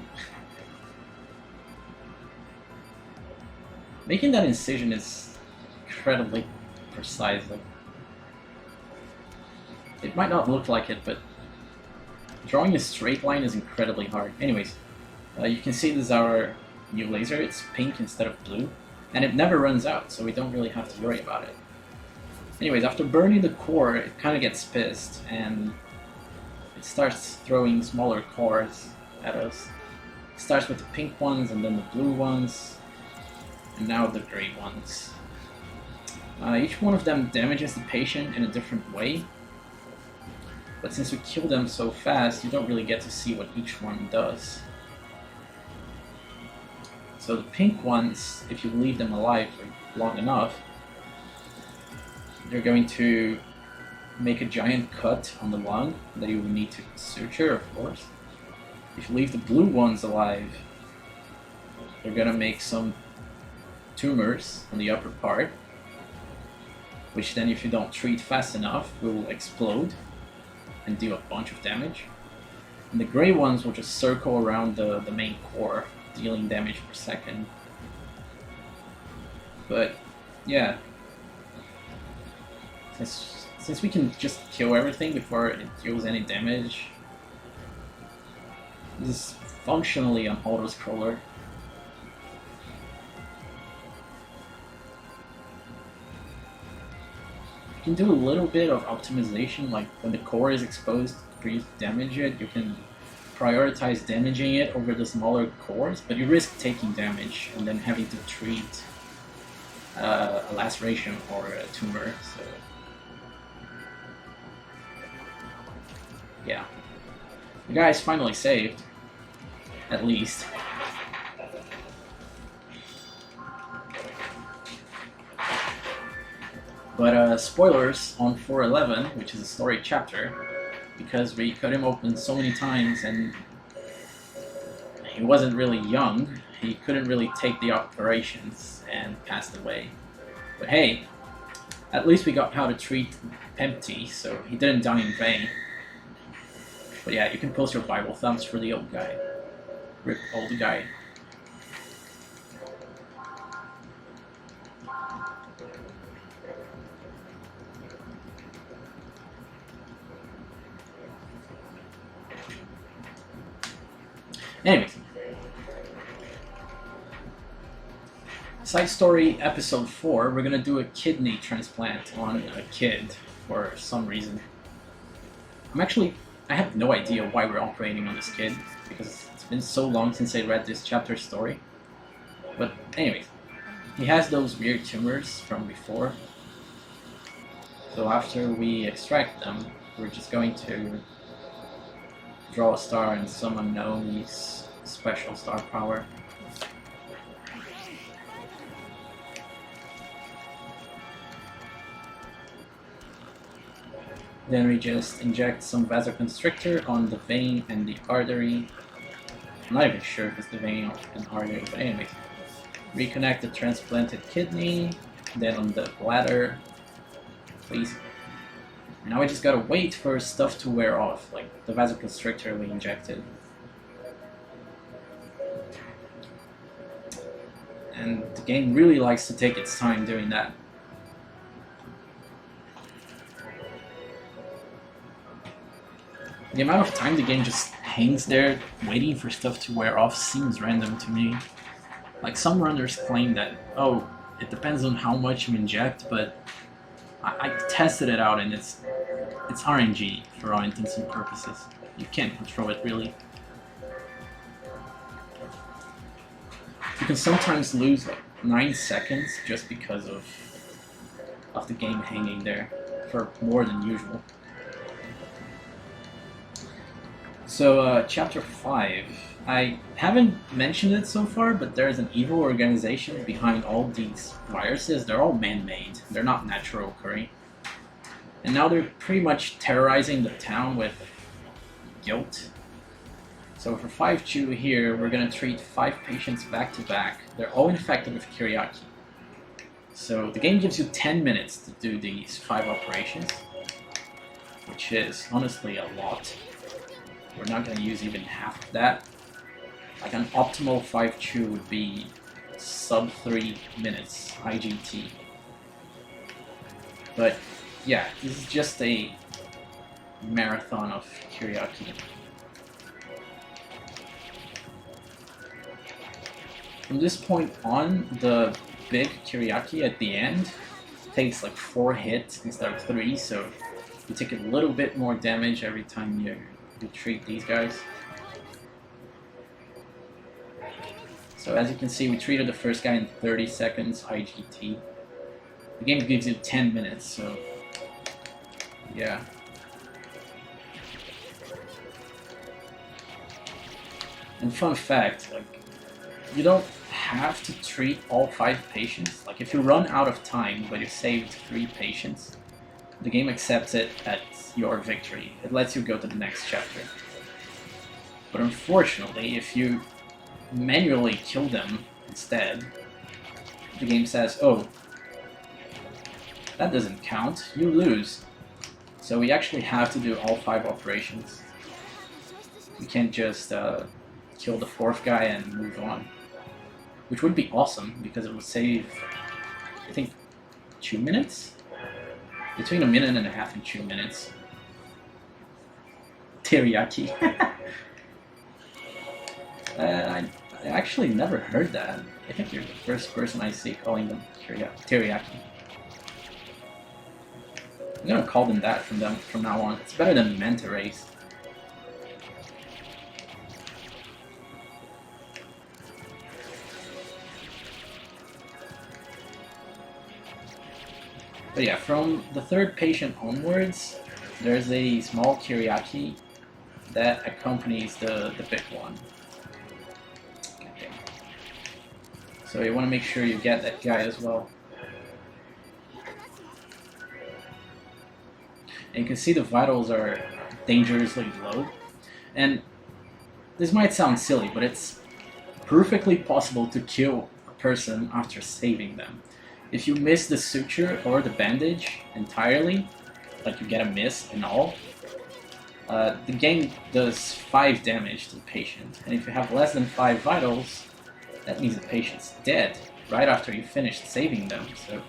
Speaker 1: Making that incision is incredibly precise. It might not look like it, but drawing a straight line is incredibly hard. Anyways, you can see this is our new laser. It's pink instead of blue, and it never runs out, so we don't really have to worry about it. Anyways, after burning the core, it kind of gets pissed, and it starts throwing smaller cores at us. It starts with the pink ones, and then the blue ones, and now the gray ones. Each one of them damages the patient in a different way, but since we kill them so fast, you don't really get to see what each one does. So the pink ones, if you leave them alive for long enough, they're going to make a giant cut on the lung that you will need to suture, of course. If you leave the blue ones alive, they're going to make some tumors on the upper part, which then, if you don't treat fast enough, will explode and do a bunch of damage. And the gray ones will just circle around the main core, dealing damage per second. But yeah, since we can just kill everything before it deals any damage, this is functionally an auto-scroller. You can do a little bit of optimization, like when the core is exposed for you to damage it, you can prioritize damaging it over the smaller cores, but you risk taking damage and then having to treat a laceration or a tumor, so yeah. The guy is finally saved, at least. But spoilers on 411, which is a story chapter, because we cut him open so many times and he wasn't really young, he couldn't really take the operations and passed away. But hey, at least we got how to treat Empty, so he didn't die in vain. But yeah, you can post your Bible thumbs for the old guy. Rip old guy. Anyways, side story episode 4, we're gonna do a kidney transplant on a kid for some reason. I have no idea why we're operating on this kid, because it's been so long since I read this chapter story. But anyways, he has those weird tumors from before. So after we extract them, we're just going to draw a star and summon Naomi's special star power. Then we just inject some vasoconstrictor on the vein and the artery. I'm not even sure if it's the vein or an artery, but anyways. Reconnect the transplanted kidney, then on the bladder, please. Now we just gotta wait for stuff to wear off, like the vasoconstrictor we injected. And the game really likes to take its time doing that. The amount of time the game just hangs there waiting for stuff to wear off seems random to me. Like, some runners claim that, oh, it depends on how much you inject, but I tested it out and it's RNG for all intents and purposes. You can't control it really. You can sometimes lose like 9 seconds just because of the game hanging there for more than usual. So, Chapter 5. I haven't mentioned it so far, but there's an evil organization behind all these viruses. They're all man-made. They're not natural occurring. And now they're pretty much terrorizing the town with guilt. So for 5-2 here, we're going to treat 5 patients back to back. They're all infected with Kyriaki. So the game gives you 10 minutes to do these 5 operations, which is honestly a lot. We're not going to use even half of that. Like an optimal 5-2 would be sub 3 minutes IGT. But yeah, this is just a marathon of Kyriaki. From this point on, the big Kyriaki at the end takes like 4 hits instead of 3, so you take a little bit more damage every time you treat these guys. So as you can see, we treated the first guy in 30 seconds IGT. The game gives you 10 minutes, so yeah. And fun fact, like, you don't have to treat all 5 patients. Like, if you run out of time but you saved 3 patients, the game accepts it as your victory. It lets you go to the next chapter. But unfortunately, if you manually kill them instead, the game says, oh, that doesn't count, you lose. So we actually have to do all 5 operations. We can't just kill the 4th guy and move on. Which would be awesome, because it would save, I think, 2 minutes? Between 1.5 minutes and 2 minutes. Teriyaki. I actually never heard that. I think you're the first person I see calling them teriyaki. I'm gonna call them that from now on. It's better than manta rays. But yeah, from the 3rd patient onwards, there's a small Kyriaki that accompanies the big one. Okay. So you want to make sure you get that guy as well. And you can see the vitals are dangerously low. And this might sound silly, but it's perfectly possible to kill a person after saving them. If you miss the suture or the bandage entirely, like you get a miss and all, the game does 5 damage to the patient. And if you have less than 5 vitals, that means the patient's dead right after you finished saving them. So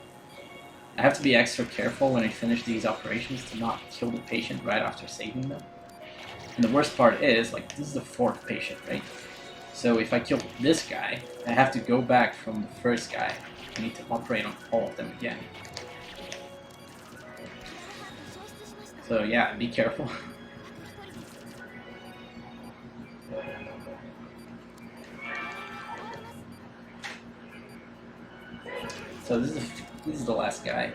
Speaker 1: I have to be extra careful when I finish these operations to not kill the patient right after saving them. And the worst part is, like, this is the 4th patient, right? So if I kill this guy, I have to go back from the first guy. I need to operate on all of them again. So yeah, be careful. So this is the last guy.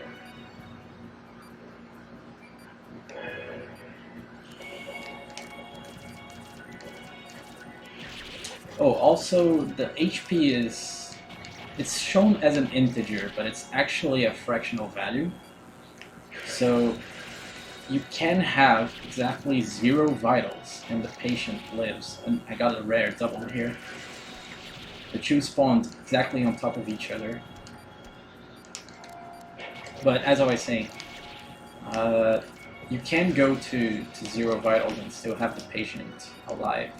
Speaker 1: Oh, also the HP is, it's shown as an integer, but it's actually a fractional value. So you can have exactly 0 vitals and the patient lives. And I got a rare double here. The two spawned exactly on top of each other. But as I was saying, you can go to 0 vitals and still have the patient alive.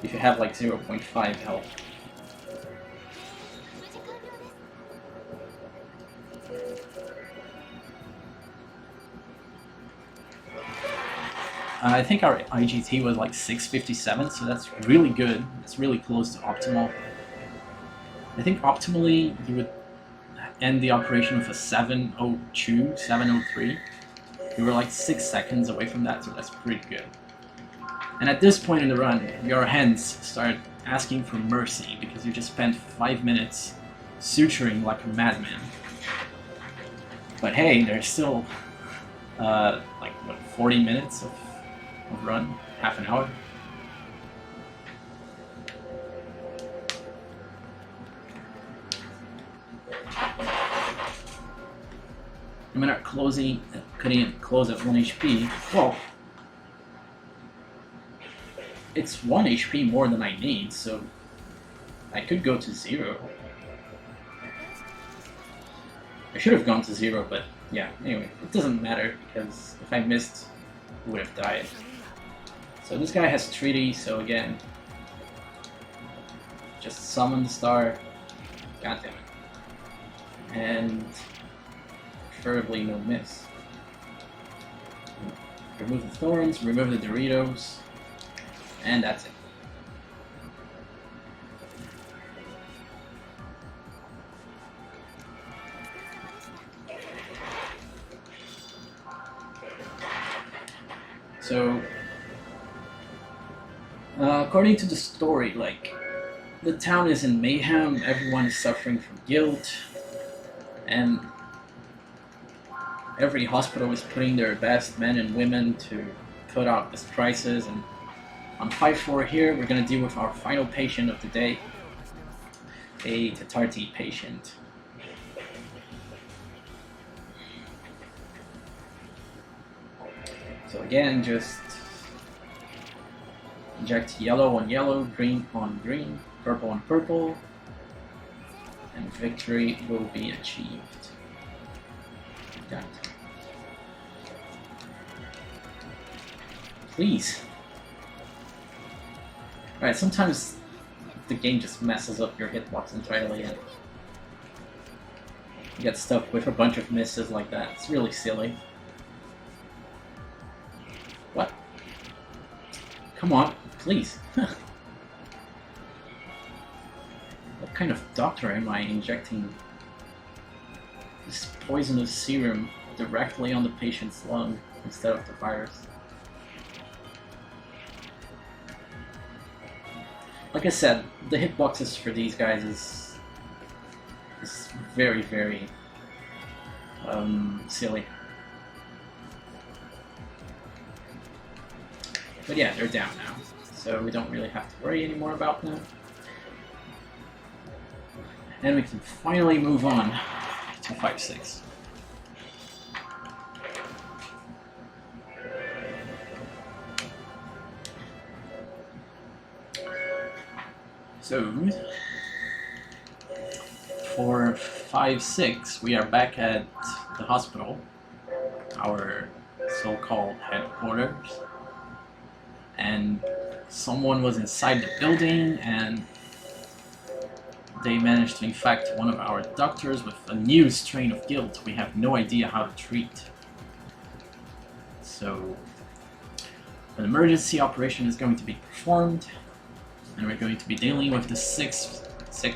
Speaker 1: If you have like 0.5 health. I think our IGT was like 657, so that's really good. It's really close to optimal. I think optimally you would end the operation with a 702, 703. We were like 6 seconds away from that, so that's pretty good. And at this point in the run, your hands start asking for mercy because you just spent 5 minutes suturing like a madman. But hey, there's still like what, 40 minutes of run, half an hour. I'm gonna cutting it close at 1 HP. Well, it's 1 HP more than I need, so I could go to 0. I should have gone to 0, but yeah, anyway, it doesn't matter because if I missed, I would have died. So this guy has treaty, so again, just summon the star. God damn it. And preferably no miss. Remove the thorns, remove the Doritos, and that's it. So, according to the story, like, the town is in mayhem, everyone is suffering from guilt, and every hospital is putting their best men and women to put out this crisis. And on 5-4 here, we're going to deal with our final patient of the day, a Tatarti patient. So again, just inject yellow on yellow, green on green, purple on purple, and victory will be achieved. Got it. Please. Alright, sometimes the game just messes up your hitbox entirely and you get stuck with a bunch of misses like that. It's really silly. What? Come on, please. What kind of doctor am I injecting this poisonous serum directly on the patient's lung instead of the virus? Like I said, the hitboxes for these guys is very, very silly. But yeah, they're down now, so we don't really have to worry anymore about them. And we can finally move on to 5-6. So, for 5-6, we are back at the hospital, our so-called headquarters, and someone was inside the building and they managed to infect one of our doctors with a new strain of guilt we have no idea how to treat. So, an emergency operation is going to be performed, and we're going to be dealing with the six, I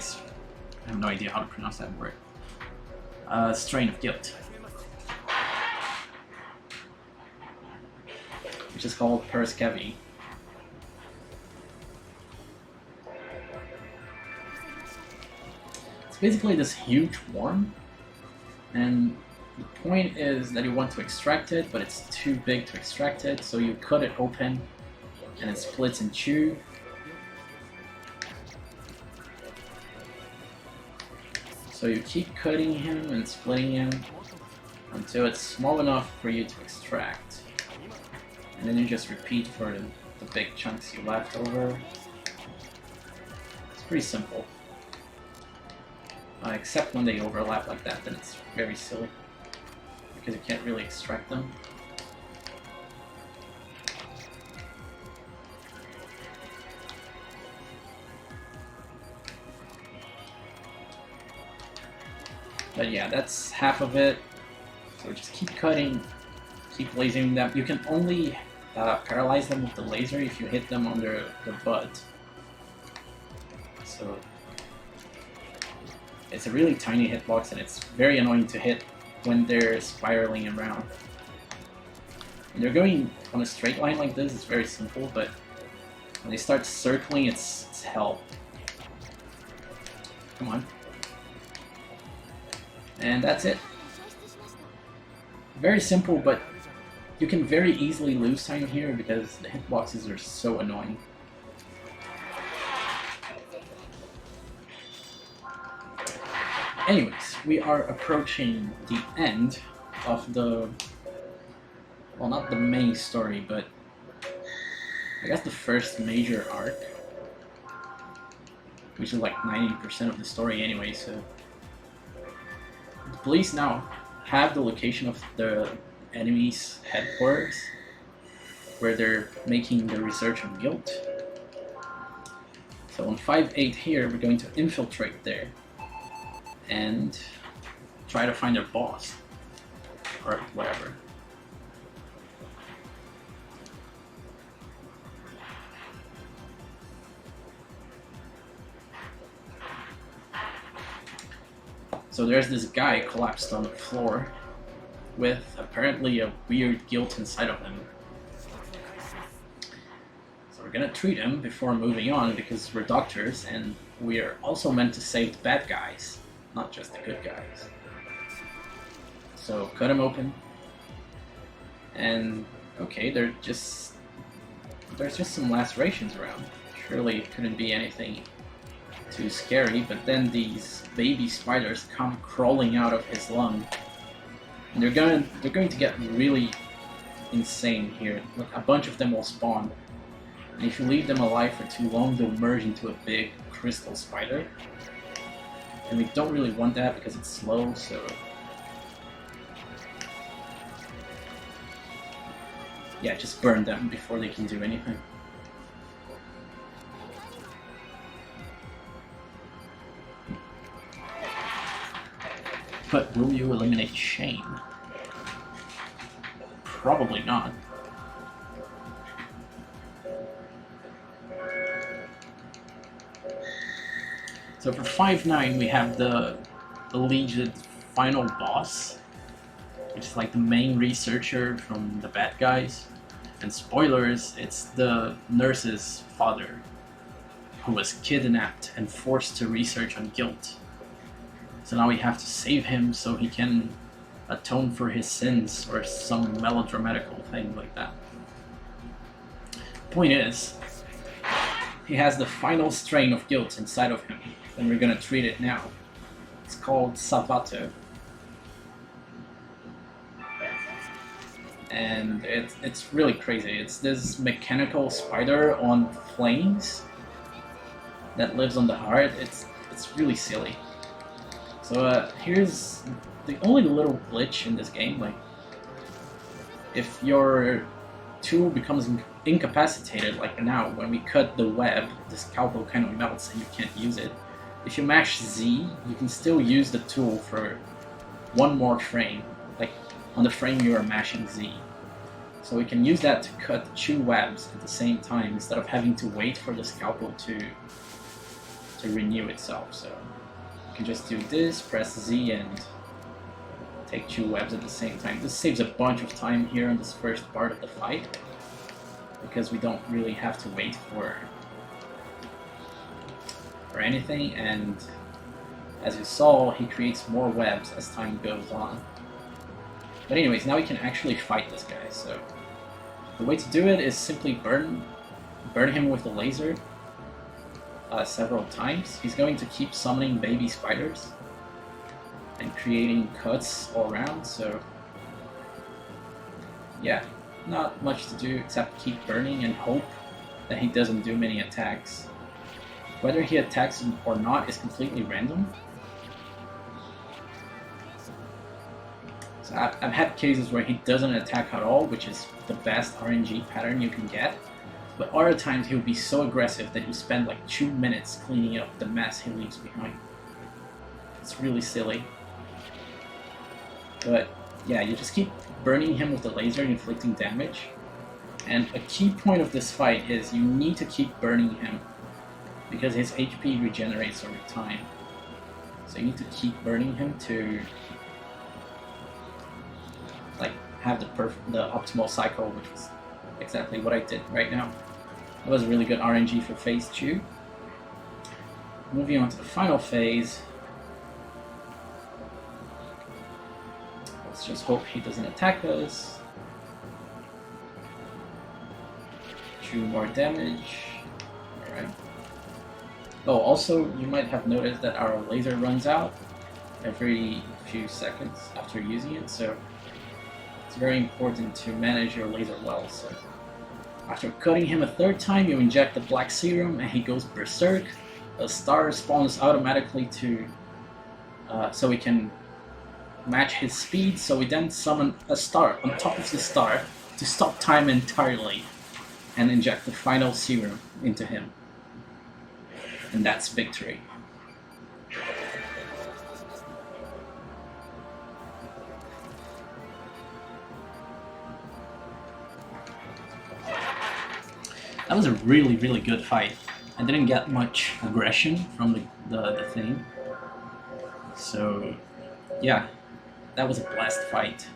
Speaker 1: have no idea how to pronounce that word, strain of guilt, which is called Perskevi. It's basically this huge worm, and the point is that you want to extract it, but it's too big to extract it, so you cut it open, and it splits in two. So you keep cutting him and splitting him until it's small enough for you to extract. And then you just repeat for the big chunks you left over. It's pretty simple. Except when they overlap like that, then it's very silly. Because you can't really extract them. But yeah, that's half of it. So just keep cutting, keep lasering them. You can only paralyze them with the laser if you hit them under the butt. So it's a really tiny hitbox, and it's very annoying to hit when they're spiraling around. When they're going on a straight line like this, it's very simple, but when they start circling, it's hell. Come on. And that's it. Very simple, but you can very easily lose time here because the hitboxes are so annoying. Anyways, we are approaching the end of the, well, not the main story, but I guess the first major arc, which is like 90% of the story anyway, so the police now have the location of the enemy's headquarters, where they're making the research on guilt. So on 5-8 here, we're going to infiltrate there and try to find their boss, or whatever. So there's this guy collapsed on the floor with apparently a weird guilt inside of him. So we're gonna treat him before moving on because we're doctors and we are also meant to save the bad guys, not just the good guys. So cut him open, and okay, there's just some lacerations around. Surely it couldn't be anything too scary, but then these baby spiders come crawling out of his lung, and they're going to get really insane here. Like, a bunch of them will spawn, and if you leave them alive for too long, they'll merge into a big crystal spider, and we don't really want that because it's slow. So yeah, just burn them before they can do anything. But will you eliminate Shane? Probably not. So for 5-9 we have the alleged final boss, which is like the main researcher from the bad guys. And spoilers, it's the nurse's father, who was kidnapped and forced to research on guilt. So now we have to save him so he can atone for his sins, or some melodramatical thing like that. Point is, he has the final strain of guilt inside of him, and we're gonna treat it now. It's called Savato. And it's really crazy. It's this mechanical spider on flames that lives on the heart. It's really silly. So here's the only little glitch in this game. Like, if your tool becomes incapacitated, like now when we cut the web, the scalpel kind of melts and you can't use it. If you mash Z, you can still use the tool for one more frame, like on the frame you are mashing Z. So we can use that to cut 2 webs at the same time instead of having to wait for the scalpel to renew itself. So you can just do this, press Z, and take 2 webs at the same time. This saves a bunch of time here in this first part of the fight, because we don't really have to wait for anything, and as you saw, he creates more webs as time goes on. But anyways, now we can actually fight this guy. So the way to do it is simply burn him with the laser several times. He's going to keep summoning baby spiders and creating cuts all around, so yeah, not much to do except keep burning and hope that he doesn't do many attacks. Whether he attacks or not is completely random. So I've had cases where he doesn't attack at all, which is the best RNG pattern you can get. But other times he'll be so aggressive that you spend like 2 minutes cleaning up the mess he leaves behind. It's really silly. But yeah, you just keep burning him with the laser and inflicting damage. And a key point of this fight is you need to keep burning him, because his HP regenerates over time. So you need to keep burning him to like have the optimal cycle, which is exactly what I did right now. That was really good RNG for phase 2. Moving on to the final phase. Let's just hope he doesn't attack us. 2 more damage. Alright. Oh, also, you might have noticed that our laser runs out every few seconds after using it, so it's very important to manage your laser well. So after cutting him a 3rd time, you inject the black serum and he goes berserk. A star spawns automatically to so we can match his speed, so we then summon a star on top of the star to stop time entirely and inject the final serum into him. And that's victory. That was a really, really good fight. I didn't get much aggression from the thing. So, yeah, that was a blast fight.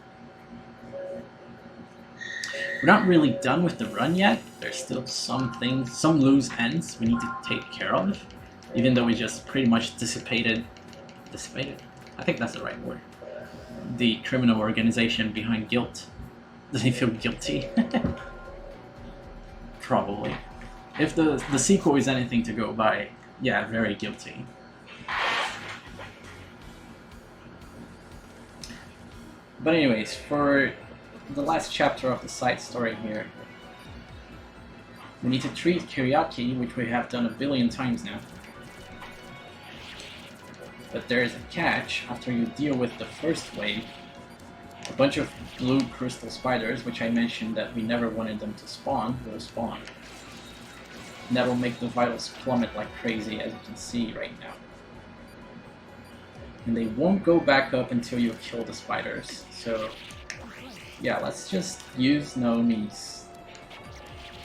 Speaker 1: We're not really done with the run yet. There's still some things, some loose ends we need to take care of. Even though we just pretty much dissipated? I think that's the right word. The criminal organization behind guilt. Does he feel guilty? Probably. If the sequel is anything to go by, yeah, very guilty. But anyways, for the last chapter of the side story here, we need to treat Kyriaki, which we have done a billion times now. But there is a catch. After you deal with the first wave, a bunch of blue crystal spiders, which I mentioned that we never wanted them to spawn, will spawn. And that will make the vitals plummet like crazy, as you can see right now. And they won't go back up until you kill the spiders. So, yeah, let's just use Naomi's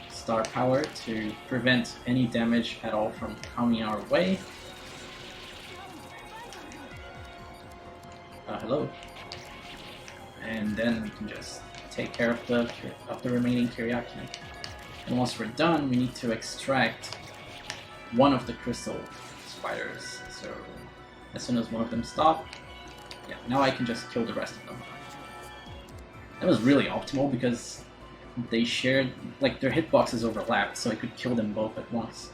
Speaker 1: star power to prevent any damage at all from coming our way. Hello. And then we can just take care of the remaining Kyriaki. And once we're done, we need to extract one of the crystal spiders. So as soon as one of them stop, yeah, now I can just kill the rest of them. That was really optimal because they shared, like, their hitboxes overlapped, so I could kill them both at once.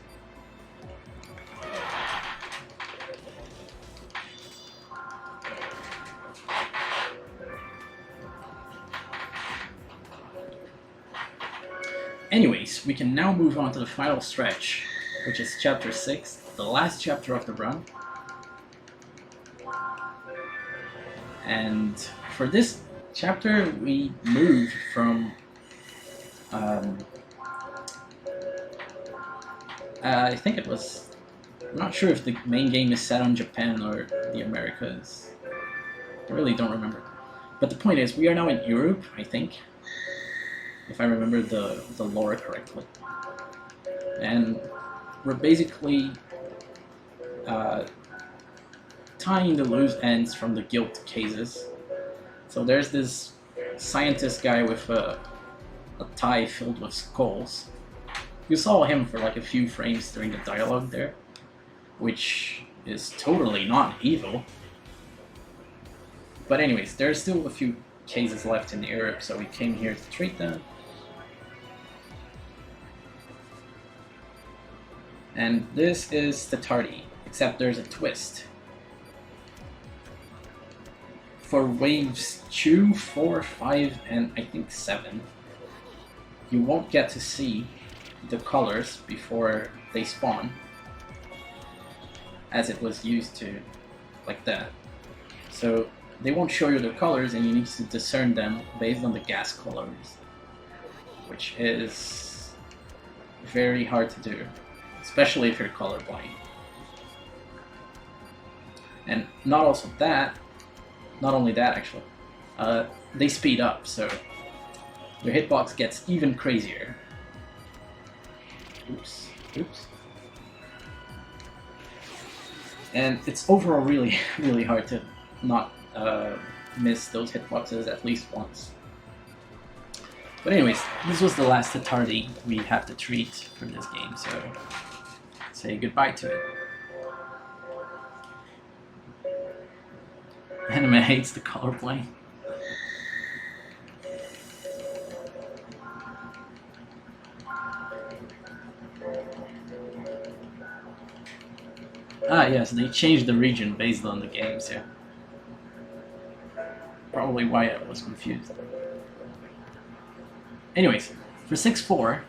Speaker 1: Anyways, we can now move on to the final stretch, which is chapter 6, the last chapter of the run. And for this chapter, we moved from I think it was, I'm not sure if the main game is set on Japan or the Americas. I really don't remember. But the point is, we are now in Europe, I think, if I remember the lore correctly. And we're basically tying the loose ends from the guilt cases. So there's this scientist guy with a tie filled with skulls. You saw him for like a few frames during the dialogue there, which is totally not evil. But anyways, there's still a few cases left in Europe, so we came here to treat them. And this is the tardy, except there's a twist. For waves 2, 4, 5, and I think 7, you won't get to see the colors before they spawn, as it was used to, like that. So they won't show you the colors, and you need to discern them based on the gas colors, which is very hard to do, especially if you're colorblind. And not only that actually, they speed up, so your hitbox gets even crazier. Oops. And it's overall really, really hard to not miss those hitboxes at least once. But anyways, this was the last Tatardi we have to treat for this game, so say goodbye to it. Anime hates the color plane. Ah yes, they changed the region based on the games, yeah. Probably why I was confused. Anyways, for 6-4,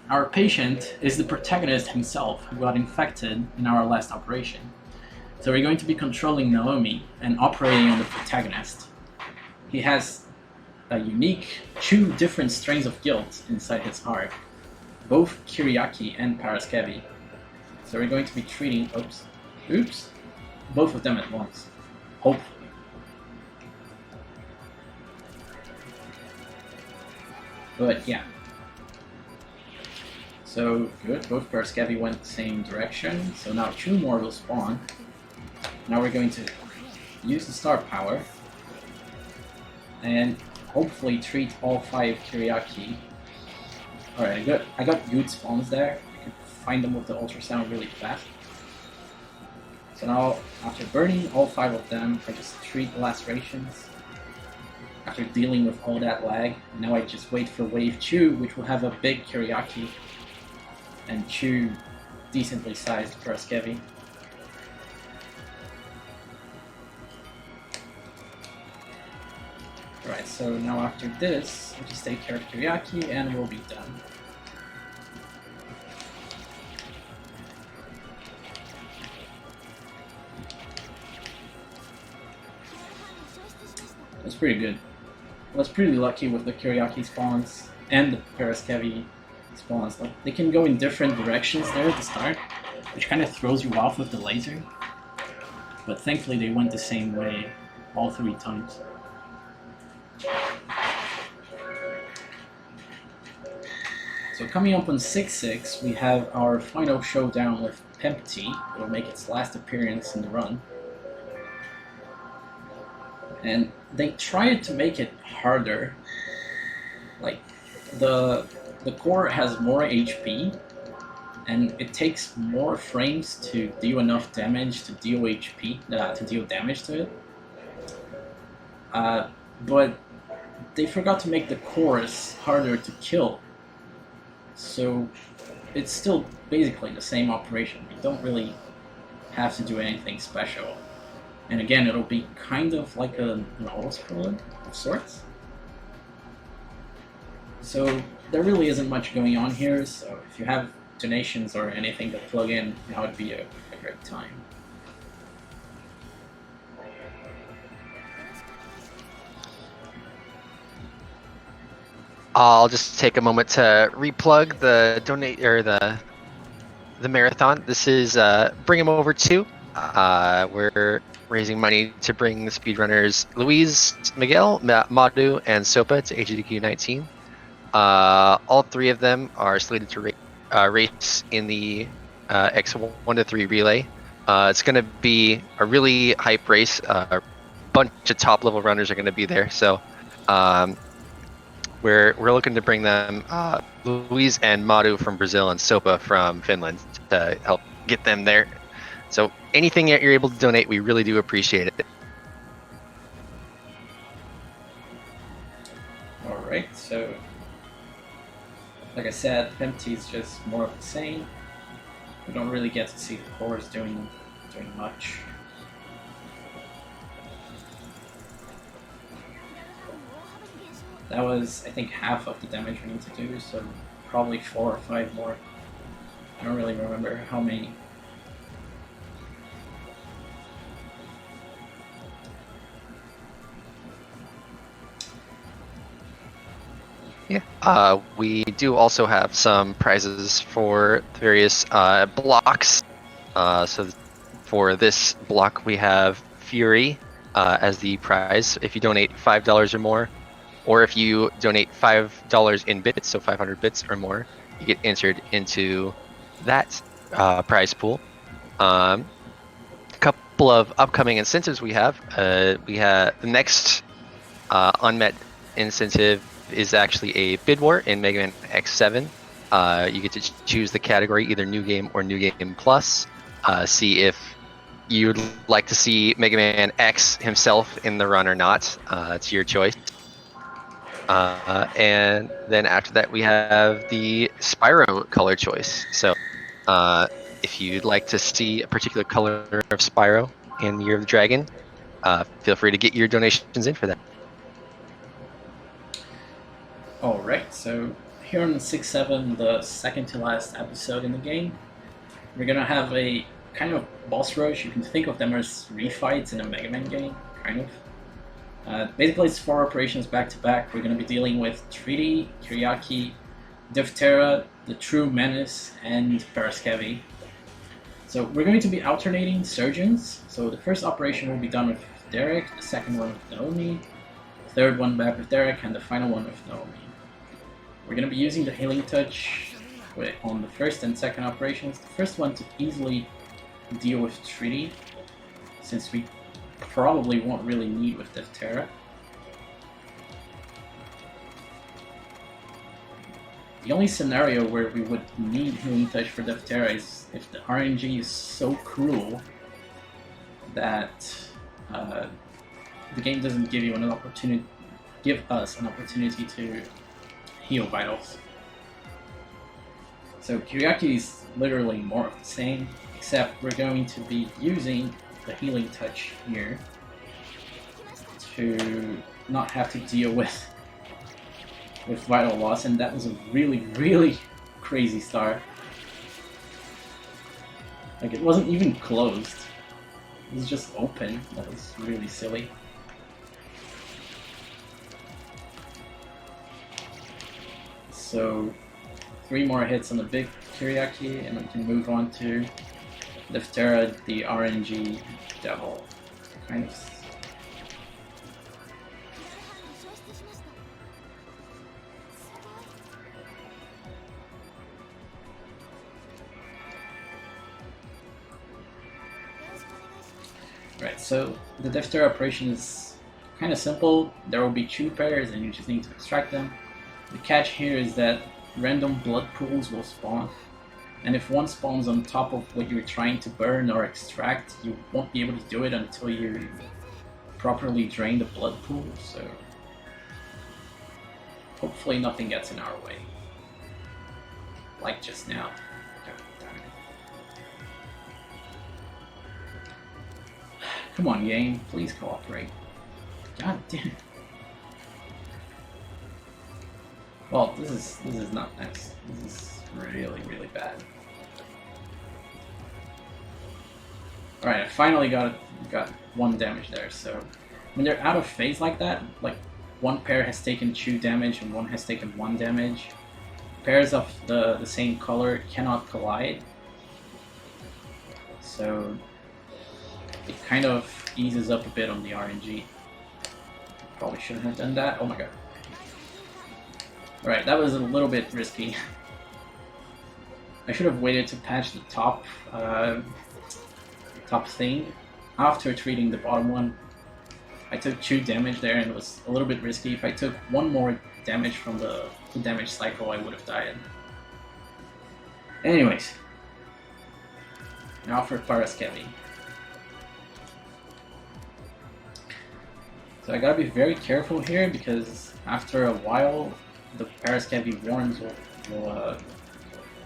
Speaker 1: our patient is the protagonist himself who got infected in our last operation. So we're going to be controlling Naomi and operating on the protagonist. He has a unique 2 different strains of guilt inside his heart, both Kyriaki and Paraskevi. So we're going to be treating, oops, both of them at once, hopefully. But yeah. So good, both Paraskevi went the same direction, so now 2 more will spawn. Now we're going to use the star power and hopefully treat all 5 Kyriaki. Alright, I got good spawns there. I could find them with the ultrasound really fast. So now, after burning all 5 of them, I just treat the lacerations. After dealing with all that lag, now I just wait for wave 2, which will have a big Kyriaki and 2 decently sized Paraskevi. Alright, so now after this, I'll just take care of Kyriaki and we'll be done. That's pretty good. I was pretty lucky with the Kyriaki spawns and the Paraskevi spawns. Like, they can go in different directions there at the start, which kind of throws you off with the laser. But thankfully they went the same way all 3 times. So coming up on 6-6, we have our final showdown with Pempty. It will make its last appearance in the run. And they tried to make it harder. Like, the core has more HP, and it takes more frames to deal enough damage to deal to deal damage to it. But they forgot to make the cores harder to kill. So it's still basically the same operation. You don't really have to do anything special. And again, it'll be kind of like an auto-scroller of sorts. So there really isn't much going on here, so if you have donations or anything to plug in, now would be a great time.
Speaker 2: I'll just take a moment to replug the donate or the marathon. This is Bring 'em Over 2. We're raising money to bring the speedrunners Louise, Miguel, Madu, and Sopa to AGDQ 19. All 3 of them are slated to race in the X1 to 3 relay. It's going to be a really hype race. A bunch of top level runners are going to be there, so we're looking to bring them Louise and Madu from Brazil and Sopa from Finland to help get them there. So anything that you're able to donate, we really do appreciate it.
Speaker 1: Alright, so like I said, Empty is just more of the same. We don't really get to see the cores doing much. That was, I think, half of the damage we need to do, so probably 4 or 5 more. I don't really remember how many.
Speaker 2: Yeah. We do also have some prizes for various blocks. So for this block, we have Fury as the prize. If you donate $5 or more, or if you donate $5 in bits, so 500 bits or more, you get entered into that prize pool. A couple of upcoming incentives we have. We have the next unmet incentive is actually a bid war in Mega Man X7. You get to choose the category, either New Game or New Game Plus. See if you'd like to see Mega Man X himself in the run or not. It's your choice. And then after that, we have the Spyro color choice. So if you'd like to see a particular color of Spyro in Year of the Dragon, feel free to get your donations in for that.
Speaker 1: Alright, so here on 6-7, the second to last episode in the game, we're gonna have a kind of boss rush. You can think of them as refights in a Mega Man game, kind of. Basically, it's 4 operations back to back. We're gonna be dealing with Treaty, Kyriaki, Defterra, the True Menace, and Paraskevi. So we're going to be alternating surgeons. So the first operation will be done with Derek, the second one with Naomi, the third one back with Derek, and the final one with Naomi. We're going to be using the Healing Touch on the first and second operations. The first one to easily deal with Treaty, since we probably won't really need with Defterra. The only scenario where we would need Healing Touch for Defterra is if the RNG is so cruel that the game doesn't give us an opportunity to heal vitals. So Kyriaki is literally more of the same, except we're going to be using the Healing Touch here to not have to deal with vital loss, and that was a really, really crazy start. Like, it wasn't even closed. It was just open. That was really silly. So, 3 more hits on the big Kyriaki, and we can move on to Defterra, the RNG devil. Kind of. Right, so the Defterra operation is kind of simple. There will be 2 pairs and you just need to extract them. The catch here is that random blood pools will spawn, and if one spawns on top of what you're trying to burn or extract, you won't be able to do it until you properly drain the blood pool, so hopefully nothing gets in our way. Like just now. Come on, game, please cooperate. God damn. Well, this is not nice. This is really, really bad. Alright, I finally got 1 damage there, so when they're out of phase like that, like one pair has taken 2 damage and one has taken 1 damage, pairs of the same color cannot collide. So it kind of eases up a bit on the RNG. Probably shouldn't have done that. Oh my god. Alright, that was a little bit risky. I should have waited to patch the top thing after treating the bottom one. I took 2 damage there and it was a little bit risky. If I took 1 more damage from the damage cycle, I would have died. Anyways. Now for Paraskevi. So I gotta be very careful here because after a while the Paraskevi warns will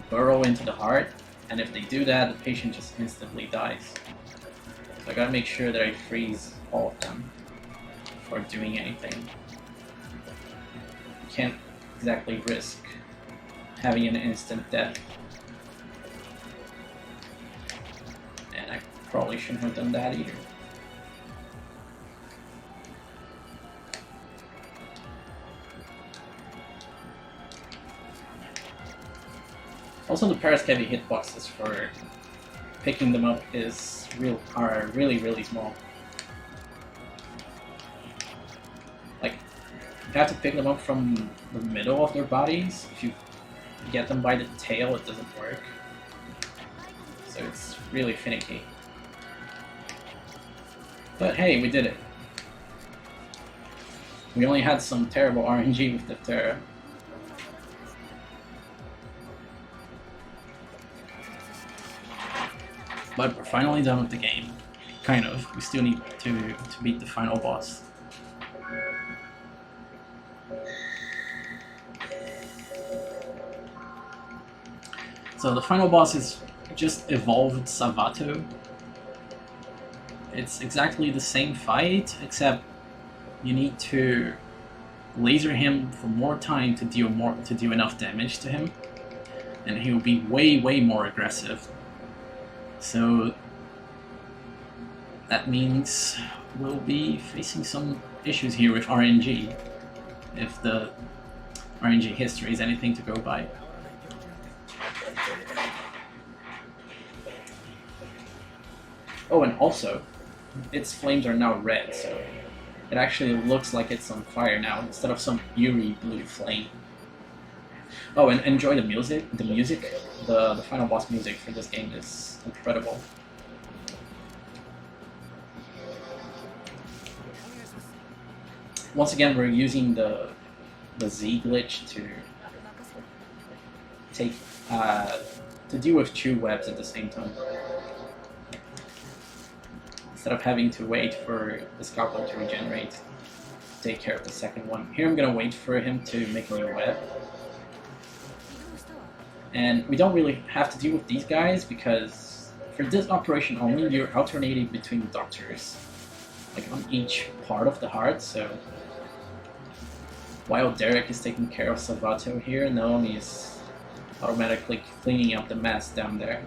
Speaker 1: burrow into the heart, and if they do that, the patient just instantly dies. So I gotta make sure that I freeze all of them before doing anything. Can't exactly risk having an instant death. And I probably shouldn't have done that either. Also, the Paraskevi hitboxes for picking them up are really, really small. Like, You have to pick them up from the middle of their bodies. If you get them by the tail, it doesn't work. So it's really finicky. But hey, we did it. We only had some terrible RNG with the Thurler. But we're finally done with the game. Kind of. We still need to beat the final boss. So the final boss is just evolved Savato. It's exactly the same fight, except you need to laser him for more time to do enough damage to him, and he will be way more aggressive. So that means we'll be facing some issues here with RNG, if the RNG history is anything to go by. Oh, and also, its flames are now red, so it actually looks like it's on fire now, instead of some eerie blue flame. Oh, and enjoy the music. The final boss music for this game is incredible. Once again, we're using the Z glitch to deal with two webs at the same time, instead of having to wait for the scalpel to regenerate to take care of the second one. Here I'm gonna wait for him to make a new web. And we don't really have to deal with these guys, because for this operation only, you're alternating between doctors, like on each part of the heart. So while Derek is taking care of Savato here, Naomi is automatically cleaning up the mess down there,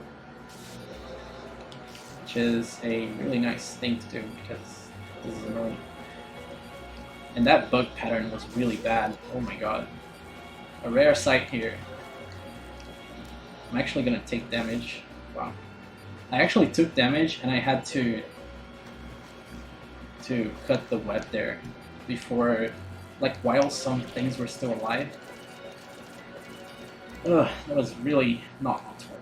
Speaker 1: which is a really nice thing to do, because this is annoying. And that bug pattern was really bad. Oh my god. A rare sight here. I'm actually gonna take damage. Wow. I actually took damage, and I had to cut the web there before, like, while some things were still alive. Ugh, that was really not optimal.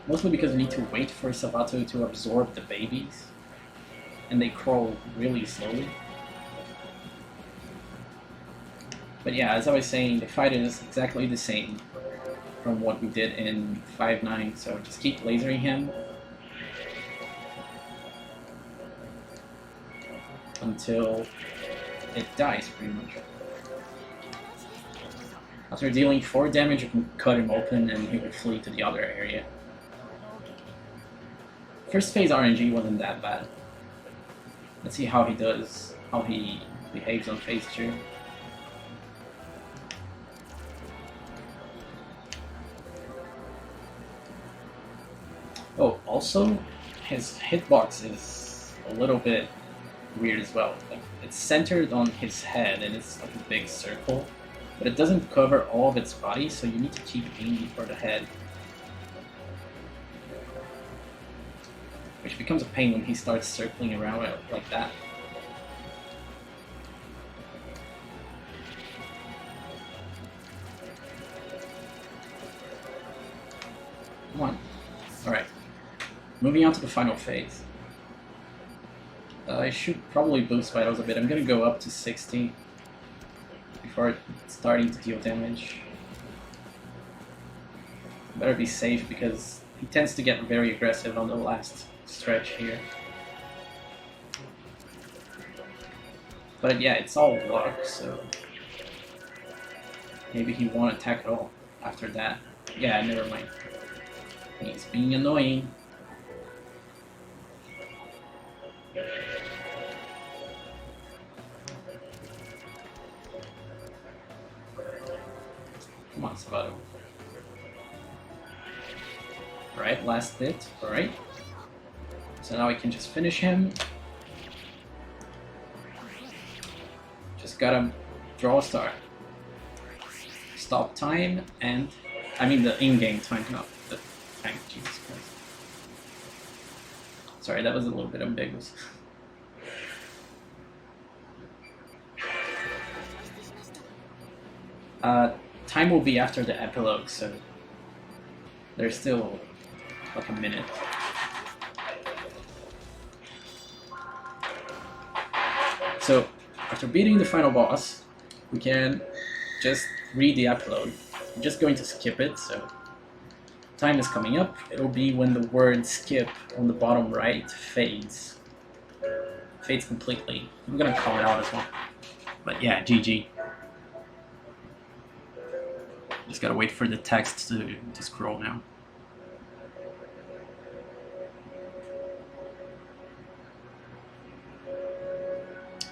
Speaker 1: Mostly because we need to wait for Savato to absorb the babies, and they crawl really slowly. But yeah, as I was saying, the fight is exactly the same from what we did in 5.9, so just keep lasering him until it dies, pretty much. After dealing 4 damage, you can cut him open and he will flee to the other area. First phase RNG wasn't that bad. Let's see how he behaves on phase 2. Oh, also, his hitbox is a little bit weird as well. Like, it's centered on his head and it's like a big circle, but it doesn't cover all of its body, so you need to keep aiming for the head. Which becomes a pain when he starts circling around it like that. Come on. Alright. Moving on to the final phase. I should probably boost vitals a bit. I'm gonna go up to 60 before starting to deal damage. Better be safe, because he tends to get very aggressive on the last stretch here. But yeah, it's all luck, so maybe he won't attack at all after that. Yeah, never mind. He's being annoying. Come on, Savato. Alright, last hit. Alright. So now we can just finish him. Just gotta draw a star. Stop time, and I mean the in-game time, not the tank. Jesus Christ. Sorry, that was a little bit ambiguous. Time will be after the epilogue, so there's still like a minute. So after beating the final boss, we can just read the epilogue. I'm just going to skip it, so time is coming up. It'll be when the word skip on the bottom right fades. Fades completely. I'm gonna call it out as well. But yeah, GG. Just gotta wait for the text to scroll now.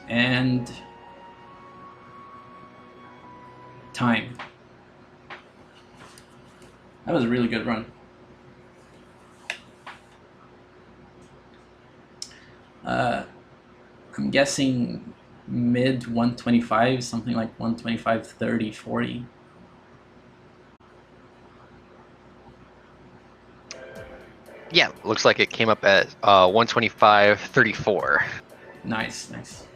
Speaker 1: And time. That was a really good run. I'm guessing mid 125, something like 125, 30, 40.
Speaker 2: Yeah, looks like it came up at 125.34.
Speaker 1: Nice, nice.